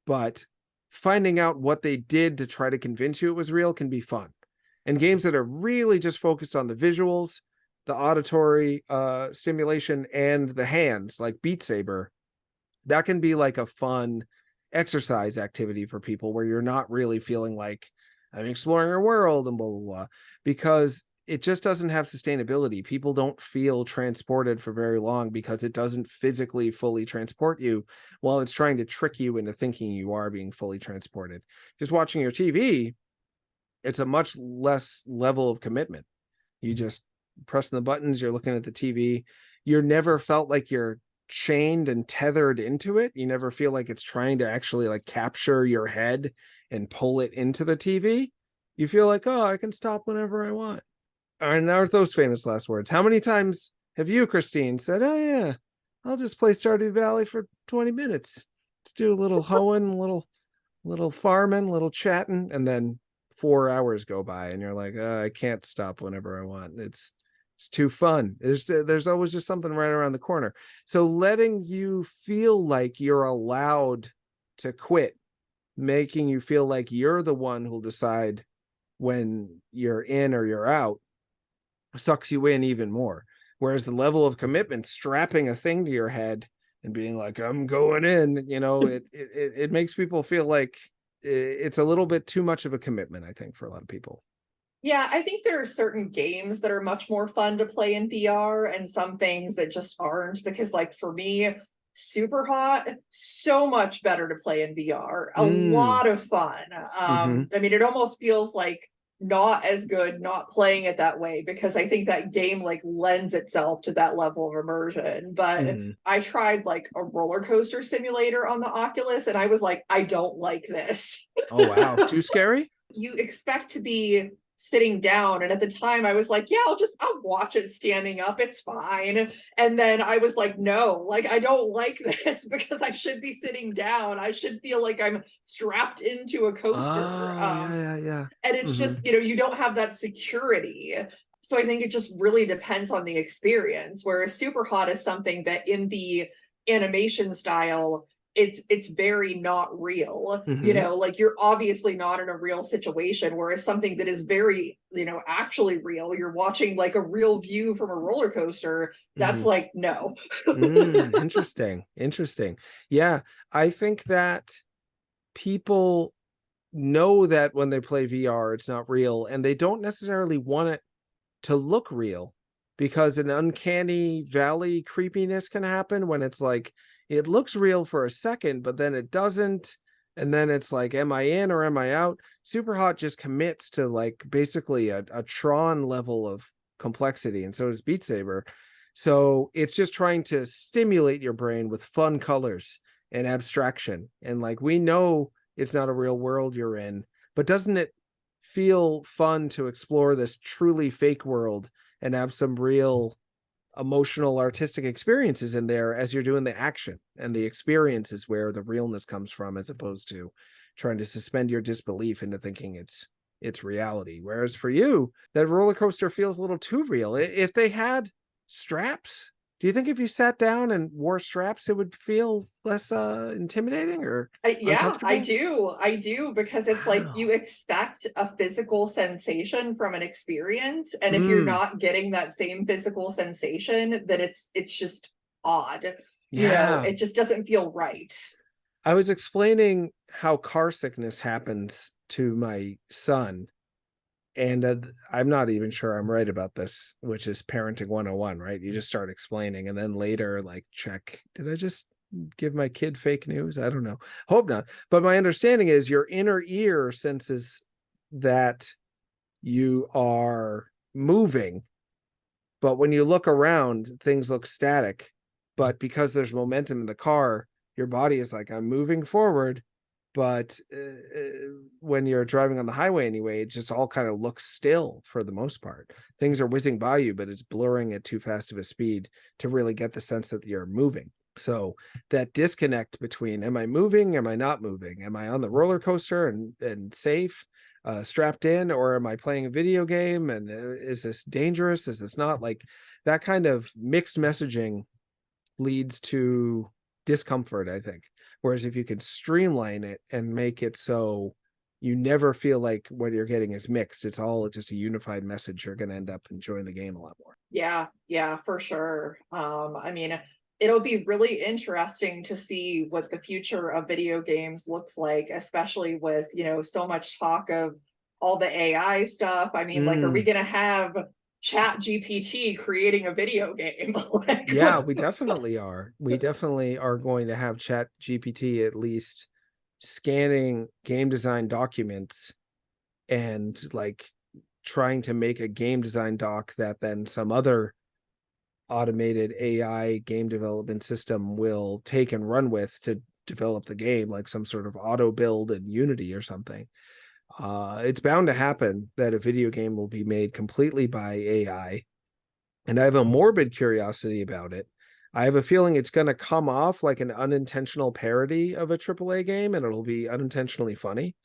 S3: but finding out what they did to try to convince you it was real can be fun. And games that are really just focused on the visuals, the auditory stimulation, and the hands, like Beat Saber, that can be like a fun exercise activity for people where you're not really feeling like I'm exploring a world and blah, blah, blah, because it just doesn't have sustainability. People don't feel transported for very long because it doesn't physically fully transport you while it's trying to trick you into thinking you are being fully transported. Just watching your TV, it's a much less level of commitment. You just pressing the buttons, you're looking at the TV. You're never felt like you're chained and tethered into it. You never feel like it's trying to actually like capture your head and pull it into the TV. You feel like, oh, I can stop whenever I want. And now are those famous last words. How many times have you, Christine, said, oh yeah, I'll just play Stardew Valley for 20 minutes. Let's do a little hoeing, little farming, little chatting, and then 4 hours go by and you're like, oh, I can't stop whenever I want. It's too fun. There's always just something right around the corner. So letting you feel like you're allowed to quit, making you feel like you're the one who'll decide when you're in or you're out, sucks you in even more. Whereas the level of commitment, strapping a thing to your head and being like, I'm going in, it makes people feel like it's a little bit too much of a commitment, I think, for a lot of people.
S2: Yeah, I think there are certain games that are much more fun to play in VR and some things that just aren't, because like for me, Superhot, so much better to play in VR. A lot of fun. I mean, it almost feels like not as good not playing it that way, because I think that game like lends itself to that level of immersion. But I tried like a roller coaster simulator on the Oculus and I was like, I don't like this.
S3: Oh wow, too scary?
S2: You expect to be sitting down, and at the time I was like, yeah, I'll watch it standing up, it's fine. And then I was like, no, like I don't like this, because I should be sitting down. I should feel like I'm strapped into a coaster.
S3: Yeah.
S2: And it's just, you don't have that security. So I think it just really depends on the experience, whereas Superhot is something that in the animation style, it's very not real. Like you're obviously not in a real situation, whereas something that is very, actually real, you're watching like a real view from a roller coaster, that's like, no.
S3: Interesting. Yeah, I think that people know that when they play VR, it's not real, and they don't necessarily want it to look real, because an uncanny valley creepiness can happen when it's like, it looks real for a second, but then it doesn't. And then it's like, am I in or am I out? Superhot just commits to like basically a Tron level of complexity. And so does Beat Saber. So it's just trying to stimulate your brain with fun colors and abstraction. And like, we know it's not a real world you're in, but doesn't it feel fun to explore this truly fake world and have some real emotional, artistic experiences in there as you're doing the action, and the experience is where the realness comes from, as opposed to trying to suspend your disbelief into thinking it's reality. Whereas for you, that roller coaster feels a little too real. If they had straps, do you think if you sat down and wore straps, it would feel less intimidating or
S2: yeah, I do, because it's like you expect a physical sensation from an experience, and if you're not getting that same physical sensation, then it's just odd. It just doesn't feel right.
S3: I was explaining how car sickness happens to my son, and I'm not even sure I'm right about this, which is parenting 101, right? You just start explaining and then later like check, did I just give my kid fake news? I don't know. Hope not. But my understanding is your inner ear senses that you are moving, But when you look around, things look static. But because there's momentum in the car, your body is like, I'm moving forward. But when you're driving on the highway anyway, it just all kind of looks still for the most part. Things are whizzing by you, but it's blurring at too fast of a speed to really get the sense that you're moving. So that disconnect between, am I moving? Am I not moving? Am I on the roller coaster and safe, strapped in, or am I playing a video game? And is this dangerous? Is this not? Like, that kind of mixed messaging leads to discomfort, I think. Whereas if you can streamline it and make it so you never feel like what you're getting is mixed, it's all just a unified message, you're going to end up enjoying the game a lot more.
S2: Yeah, for sure. I mean, it'll be really interesting to see what the future of video games looks like, especially with, so much talk of all the AI stuff. I mean, like, are we going to have Chat GPT creating a video game?
S3: Yeah, we definitely are. We definitely are going to have Chat GPT at least scanning game design documents and like trying to make a game design doc that then some other automated AI game development system will take and run with to develop the game, like some sort of auto build in Unity or something. It's bound to happen that a video game will be made completely by AI. And I have a morbid curiosity about it. I have a feeling it's going to come off like an unintentional parody of a AAA game, and it'll be unintentionally funny.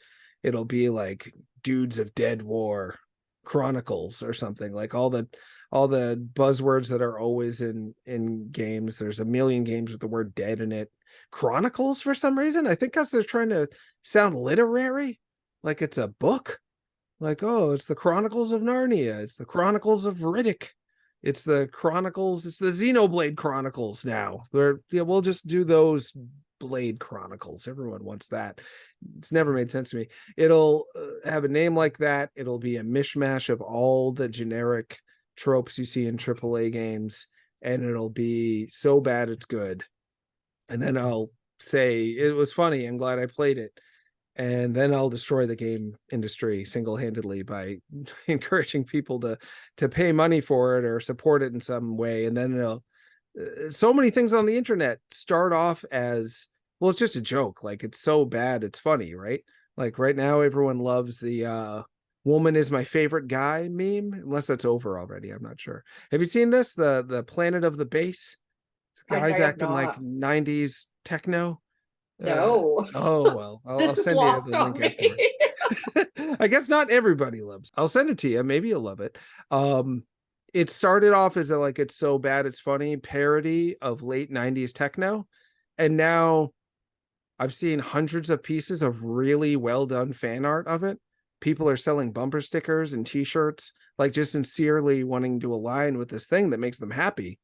S3: It'll be like Dudes of Dead War Chronicles or something, like all the buzzwords that are always in games. There's a million games with the word dead in it. Chronicles, for some reason, I think because they're trying to sound literary, like it's a book. Like, oh, it's the Chronicles of Narnia. It's the Chronicles of Riddick. It's the Chronicles. It's the Xenoblade Chronicles now. We'll just do those Blade Chronicles. Everyone wants that. It's never made sense to me. It'll have a name like that. It'll be a mishmash of all the generic tropes you see in AAA games, and it'll be so bad it's good. And then I'll say, it was funny. I'm glad I played it. And then I'll destroy the game industry single-handedly by encouraging people to pay money for it or support it in some way. And then so many things on the internet start off as, well, it's just a joke. Like, it's so bad, it's funny, right? Like right now, everyone loves the woman is my favorite guy meme, unless that's over already. I'm not sure. Have you seen this? The Planet of the Bass? Guys acting like 90s techno.
S2: No.
S3: Oh, well, I'll send you the link afterwards. I guess not everybody loves. I'll send it to you. Maybe you'll love it. It started off as a, like, it's so bad it's funny parody of late 90s techno. And now I've seen hundreds of pieces of really well done fan art of it. People are selling bumper stickers and t-shirts, like just sincerely wanting to align with this thing that makes them happy.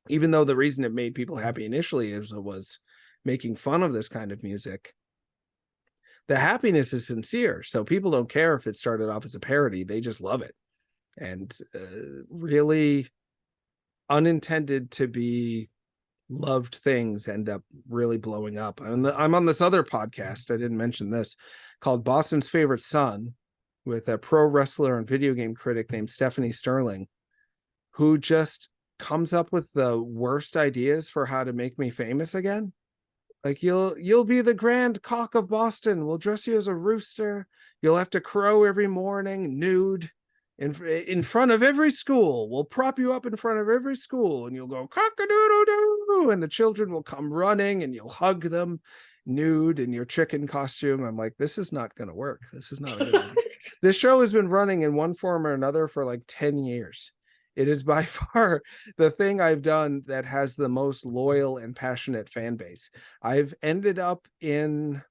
S3: Even though the reason it made people happy initially was making fun of this kind of music. The happiness is sincere, so people don't care if it started off as a parody. They just love it. And really unintended to be loved things end up really blowing up. And I'm on this other podcast, I didn't mention this, called Boston's Favorite Son, with a pro wrestler and video game critic named Stephanie Sterling, who just comes up with the worst ideas for how to make me famous again. Like, you'll be the grand cock of Boston. We'll dress you as a rooster. You'll have to crow every morning nude in front of every school. We'll prop you up in front of every school, and you'll go cock-a-doodle-doo, and the children will come running, and you'll hug them nude in your chicken costume. I'm like, this is not going to work. This is not a good idea. This show has been running in one form or another for like 10 years. It is by far the thing I've done that has the most loyal and passionate fan base. I've ended up in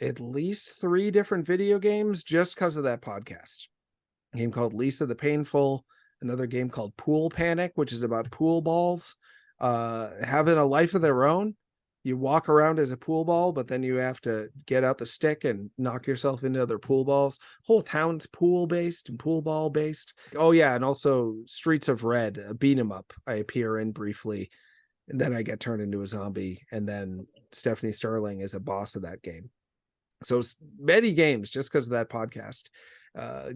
S3: at least 3 different video games just because of that podcast. A game called Lisa the Painful, another game called Pool Panic, which is about pool balls having a life of their own. You walk around as a pool ball, but then you have to get out the stick and knock yourself into other pool balls. Whole town's pool-based and pool ball-based. Oh, yeah, and also Streets of Red, a beat-em-up I appear in briefly, and then I get turned into a zombie, and then Stephanie Sterling is a boss of that game. So many games just because of that podcast.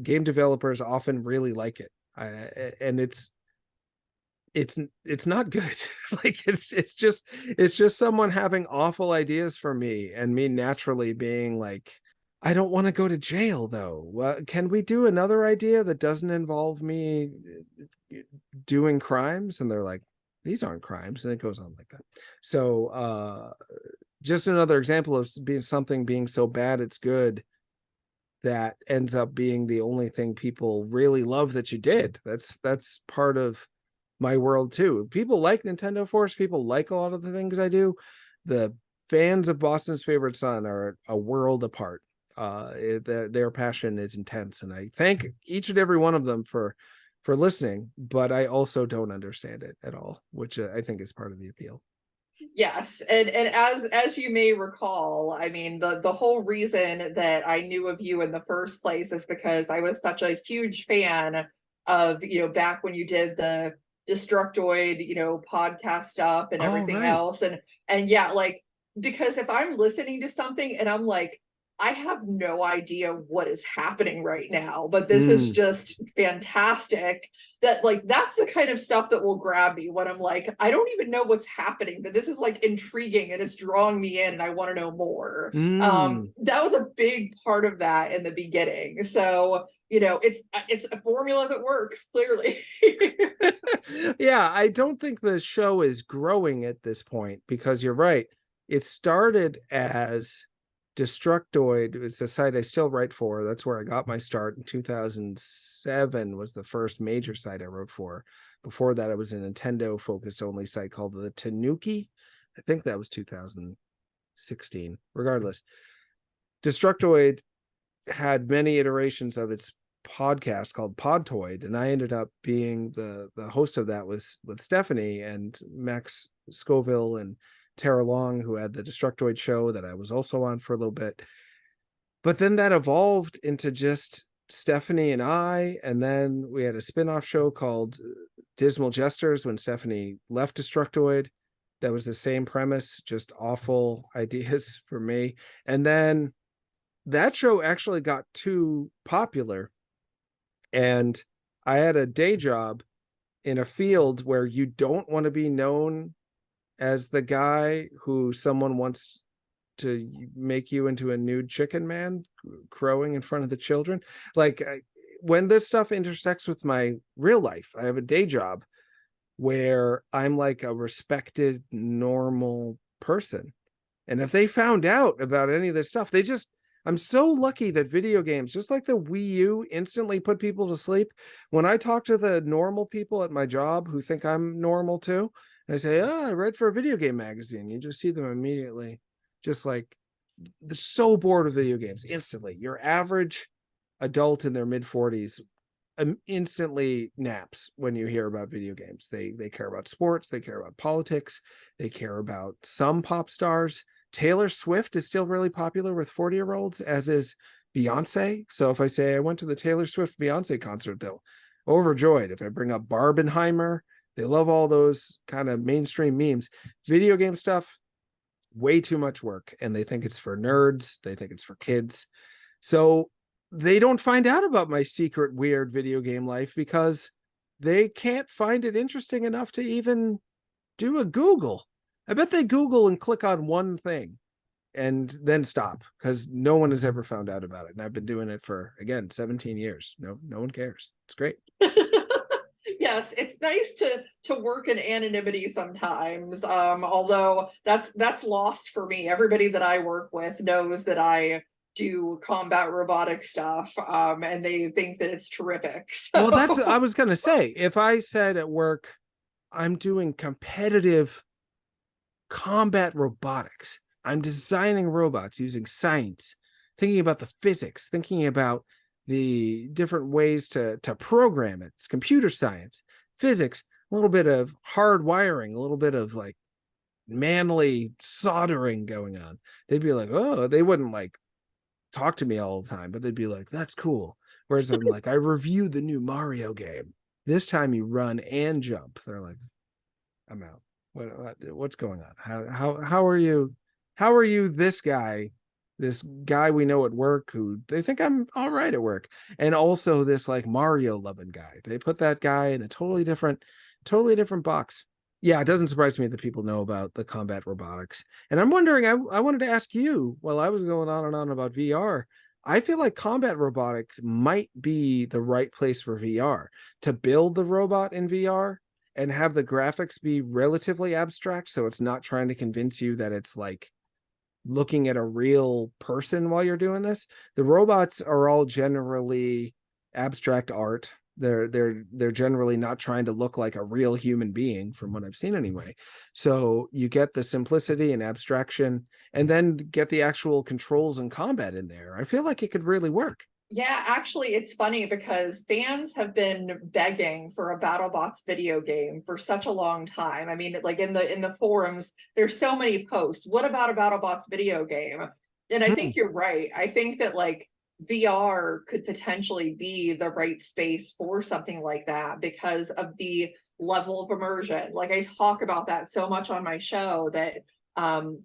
S3: Game developers often really like it. And it's not good. Like it's just someone having awful ideas for me, and me naturally being like, I don't want to go to jail though. Can we do another idea that doesn't involve me doing crimes? And they're like, these aren't crimes. And it goes on like that. So just another example of something being so bad it's good, that ends up being the only thing people really love that you did. That's part of my world too. People like Nintendo Force. People like a lot of the things I do. The fans of Boston's Favorite Son are a world apart. Their passion is intense, and I thank each and every one of them for listening, but I also don't understand it at all, which I think is part of the appeal.
S2: Yes, and as you may recall, I mean, the whole reason that I knew of you in the first place is because I was such a huge fan of, back when you did the Destructoid, podcast stuff and everything else. And yeah, like, because if I'm listening to something and I'm like, I have no idea what is happening right now, but this is just fantastic. That, like, that's the kind of stuff that will grab me when I'm like, I don't even know what's happening, but this is like intriguing and it's drawing me in and I want to know more. That was a big part of that in the beginning. So, it's a formula that works, clearly.
S3: Yeah, I don't think the show is growing at this point, because you're right. It started as Destructoid. It's a site I still write for. That's where I got my start. In 2007 was the first major site I wrote for. Before that, I was a Nintendo focused only site called the Tanuki. I think that was 2016. Regardless, Destructoid had many iterations of its podcast called Podtoid, and I ended up being the host of that with Stephanie and Max Scoville and Tara Long, who had the Destructoid show that I was also on for a little bit. But then that evolved into just Stephanie and I, and then we had a spin-off show called Dismal Jesters when Stephanie left Destructoid. That was the same premise, just awful ideas for me. And then that show actually got too popular, and I had a day job in a field where you don't want to be known as the guy who someone wants to make you into a nude chicken man crowing in front of the children. Like, when this stuff intersects with my real life, I have a day job where I'm like a respected, normal person. And if they found out about any of this stuff, I'm so lucky that video games, just like the Wii U, instantly put people to sleep. When I talk to the normal people at my job who think I'm normal too, and I say, I read for a video game magazine, you just see them immediately, just like, they're so bored of video games instantly. Your average adult in their mid-40s instantly naps when you hear about video games. They care about sports, they care about politics, they care about some pop stars. Taylor Swift is still really popular with 40-year-olds, as is Beyonce. So if I say I went to the Taylor Swift Beyonce concert, they'll overjoyed. If I bring up Barbenheimer, they love all those kind of mainstream memes. Video game stuff, way too much work, and they think it's for nerds. They think it's for kids. So they don't find out about my secret weird video game life because they can't find it interesting enough to even do a Google. I bet they Google and click on one thing and then stop, because no one has ever found out about it. And I've been doing it for, again, 17 years. No one cares. It's great.
S2: Yes, it's nice to work in anonymity sometimes. Although that's lost for me. Everybody that I work with knows that I do combat robotic stuff, and they think that it's terrific. So.
S3: Well, I was gonna say, if I said at work, I'm doing competitive combat robotics, I'm designing robots using science, thinking about the physics, thinking about the different ways to program it. It's computer science, physics, a little bit of hard wiring, a little bit of like manly soldering going on. They'd be like, oh, they wouldn't like talk to me all the time, but they'd be like, that's cool. Whereas I'm like, I reviewed the new Mario game. This time you run and jump. They're like, I'm out. What's going on? How are you this guy this guy we know at work who they think I'm all right at work, and also this like Mario loving guy. They put that guy in a totally different box. Yeah, it doesn't surprise me that people know about the combat robotics. And I'm wondering, I wanted to ask you, while I was going on and on about VR, I feel like combat robotics might be the right place for VR, to build the robot in VR and have the graphics be relatively abstract, so it's not trying to convince you that it's like looking at a real person while you're doing this. The robots are all generally abstract art. They're generally not trying to look like a real human being, from what I've seen anyway. So you get the simplicity and abstraction, and then get the actual controls and combat in there. I feel like it could really work.
S2: Yeah, actually, it's funny because fans have been begging for a BattleBots video game for such a long time. I mean, like in the forums, there's so many posts. What about a BattleBots video game? And I think you're right. I think that like VR could potentially be the right space for something like that because of the level of immersion. Like I talk about that so much on my show that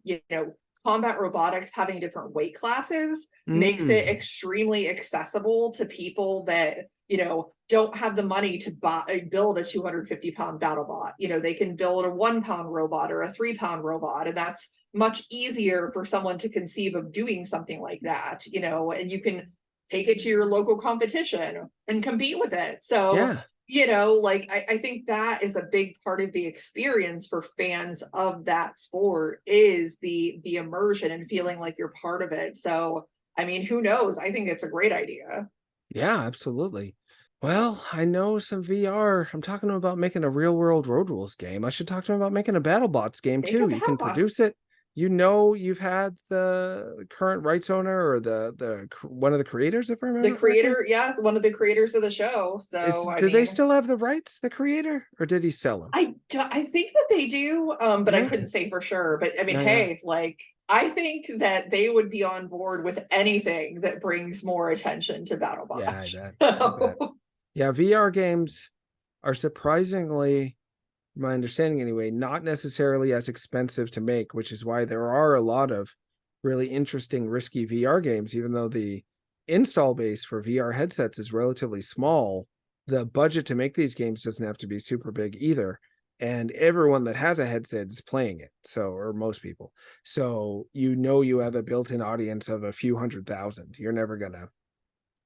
S2: you know, combat robotics having different weight classes makes it extremely accessible to people that, you know, don't have the money to build a 250-pound BattleBot. You know, they can build a 1-pound robot or a 3-pound robot, and that's much easier for someone to conceive of doing something like that, you know, and you can take it to your local competition and compete with it. So
S3: Yeah.
S2: you know, like I think that is a big part of the experience for fans of that sport, is the immersion and feeling like you're part of it. So I mean, who knows? I think it's a great idea.
S3: Yeah, absolutely. Well, I know some VR. I'm talking to him about making a real world Road Rules game. I should talk to him about making a BattleBots game
S2: Make a
S3: too. You can
S2: BattleBots.
S3: produce it. You know, you've had the current rights owner or the one of the creators, if I remember
S2: The creator,
S3: correctly.
S2: yeah, one of the creators of the show. So I
S3: Do they
S2: mean,
S3: still have the rights, the creator, or did he sell them?
S2: I think that they do, but I
S3: Yeah,
S2: couldn't say for sure. But I mean,
S3: yeah.
S2: hey, like I think that they would be on board with anything that brings more attention to
S3: Yeah, I
S2: BattleBots.
S3: bet. I bet.
S2: So
S3: Yeah, VR games are surprisingly, my understanding anyway, not necessarily as expensive to make, which is why there are a lot of really interesting, risky VR games. Even though the install base for VR headsets is relatively small, the budget to make these games doesn't have to be super big either. And everyone that has a headset is playing it. So, or most people. So, you know, you have a built-in audience of a few 100,000. You're never going to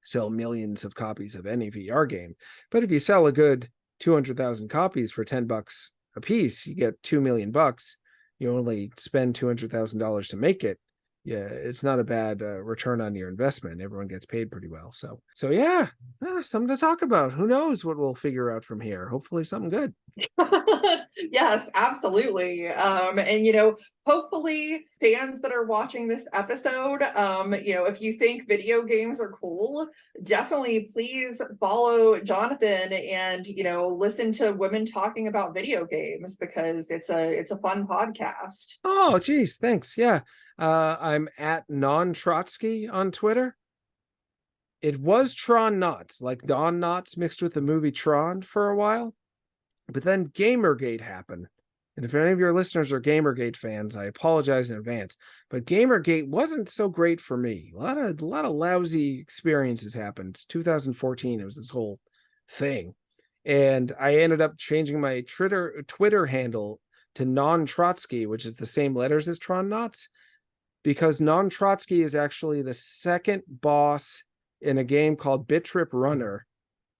S3: sell millions of copies of any VR game. But if you sell a good 200,000 copies for $10 a piece, you get 2 million bucks. You only spend $200,000 to make it. Yeah, it's not a bad return on your investment. Everyone gets paid pretty well. So yeah, something to talk about. Who knows what we'll figure out from here? Hopefully something good.
S2: yes, absolutely. And you know, hopefully fans that are watching this episode, you know, if you think video games are cool, definitely please follow Jonathan and, you know, listen to women talking about video games because it's a fun podcast.
S3: Oh, geez, thanks. Yeah. I'm at NonTrotsky on Twitter. It was Tron Knots, like Don Knotts mixed with the movie Tron for a while. But then Gamergate happened. And if any of your listeners are Gamergate fans, I apologize in advance. But Gamergate wasn't so great for me. A lot of lousy experiences happened. 2014, it was this whole thing. And I ended up changing my Twitter handle to NonTrotsky, which is the same letters as Tron Knots, because NonTrotsky is actually the second boss in a game called Bit Trip Runner.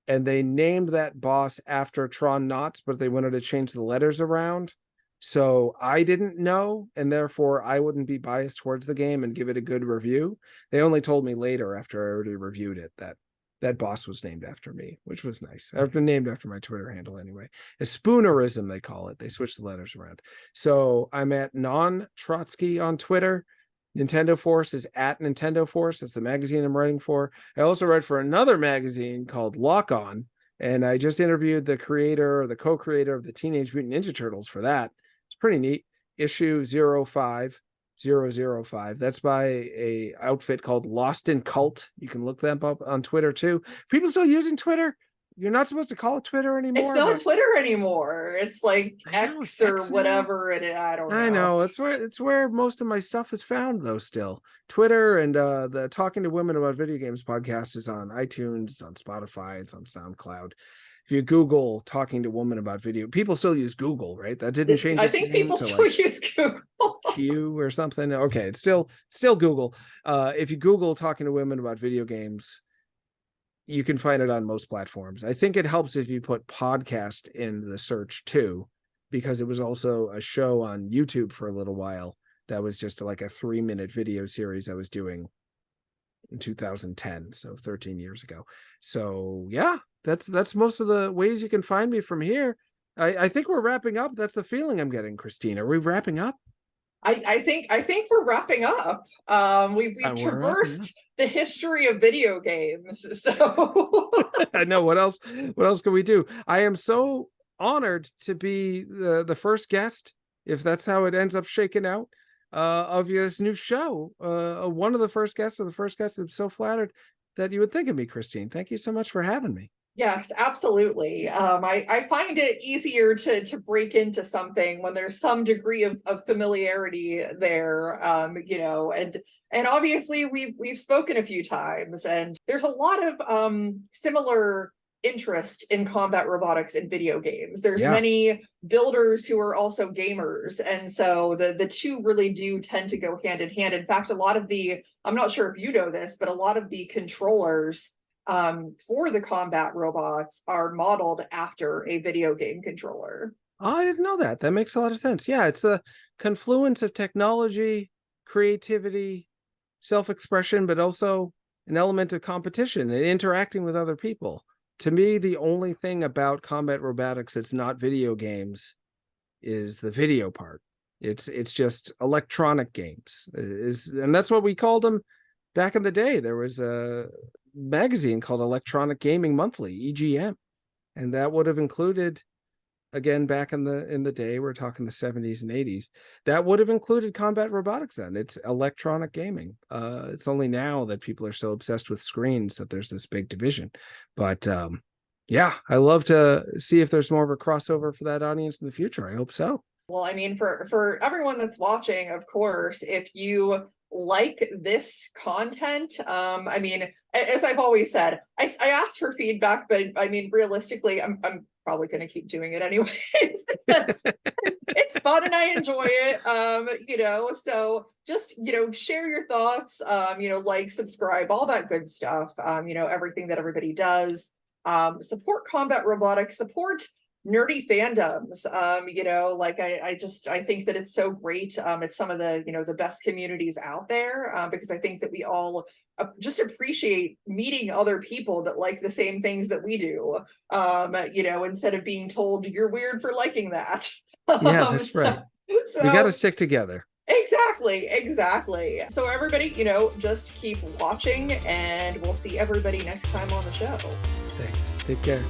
S3: And they named that boss after Tron Knots, but they wanted to change the letters around. So I didn't know, and therefore I wouldn't be biased towards the game and give it a good review. They only told me later, after I already reviewed it, that that boss was named after me, which was nice. I've been named after my Twitter handle anyway. A spoonerism, they call it. They switch the letters around. So I'm at NonTrotsky on Twitter. Nintendo Force is at Nintendo Force. That's the magazine I'm writing for. I also write for another magazine called Lock On, and I just interviewed the creator or the co-creator of the Teenage Mutant Ninja Turtles for that. It's pretty neat. Issue 05005. That's by a outfit called Lost in Cult. You can look them up on Twitter too. People still using Twitter? You're not supposed to call it Twitter anymore.
S2: It's not Twitter anymore. It's like X or whatever. And I don't know.
S3: I know. It's where most of my stuff is found, though. Still, Twitter and the Talking to Women About Video Games podcast is on iTunes, it's on Spotify, it's on SoundCloud. If you Google Talking to Women About Video, people still use Google, right? That didn't change.
S2: I think people still use Google.
S3: Q or something. Okay, it's still Google. If you Google Talking to Women About Video Games, you can find it on most platforms. I think it helps if you put podcast in the search too, because it was also a show on YouTube for a little while that was just like a 3-minute video series I was doing in 2010, so 13 years ago. So yeah, that's most of the ways you can find me from here. I think we're wrapping up. That's the feeling I'm getting, Christine. Are we wrapping up?
S2: I think we're wrapping up. We've traversed the history of video games. So
S3: I know what else can we do? I am so honored to be the first guest, if that's how it ends up shaking out, of this new show. One of the first guests, or the first guest. I'm so flattered that you would think of me, Christine. Thank you so much for having me.
S2: Yes, absolutely. I find it easier to break into something when there's some degree of familiarity there, and obviously we've spoken a few times, and there's a lot of similar interest in combat robotics in video games. There's many builders who are also gamers, and so the two really do tend to go hand in hand. In fact, a lot of I'm not sure if you know this, but a lot of the controllers for the combat robots are modeled after a video game controller.
S3: Oh, I didn't know that. That makes a lot of sense. Yeah, it's a confluence of technology, creativity, self-expression, but also an element of competition and interacting with other people. To me, the only thing about combat robotics that's not video games is the video part. It's just electronic games. And that's what we called them back in the day. There was a magazine called Electronic Gaming Monthly, EGM, and that would have included, again, back in the day, we're talking the 70s and 80s, that would have included combat robotics. Then it's electronic gaming. It's only now that people are so obsessed with screens that there's this big division. But yeah, I love to see if there's more of a crossover for that audience in the future. I hope so.
S2: Well, I mean, for everyone that's watching, of course, if you like this content, I mean, as I've always said, I ask for feedback, but I mean, realistically, I'm probably going to keep doing it anyways. It's fun and I enjoy it. So just, share your thoughts, like, subscribe, all that good stuff, everything that everybody does. Support combat robotics, support nerdy fandoms. I think that it's so great. It's some of the the best communities out there, because I think that we all just appreciate meeting other people that like the same things that we do, instead of being told you're weird for liking that.
S3: Yeah, that's right. So we got to stick together.
S2: Exactly. So everybody, just keep watching, and we'll see everybody next time on the show.
S3: Thanks. Take care.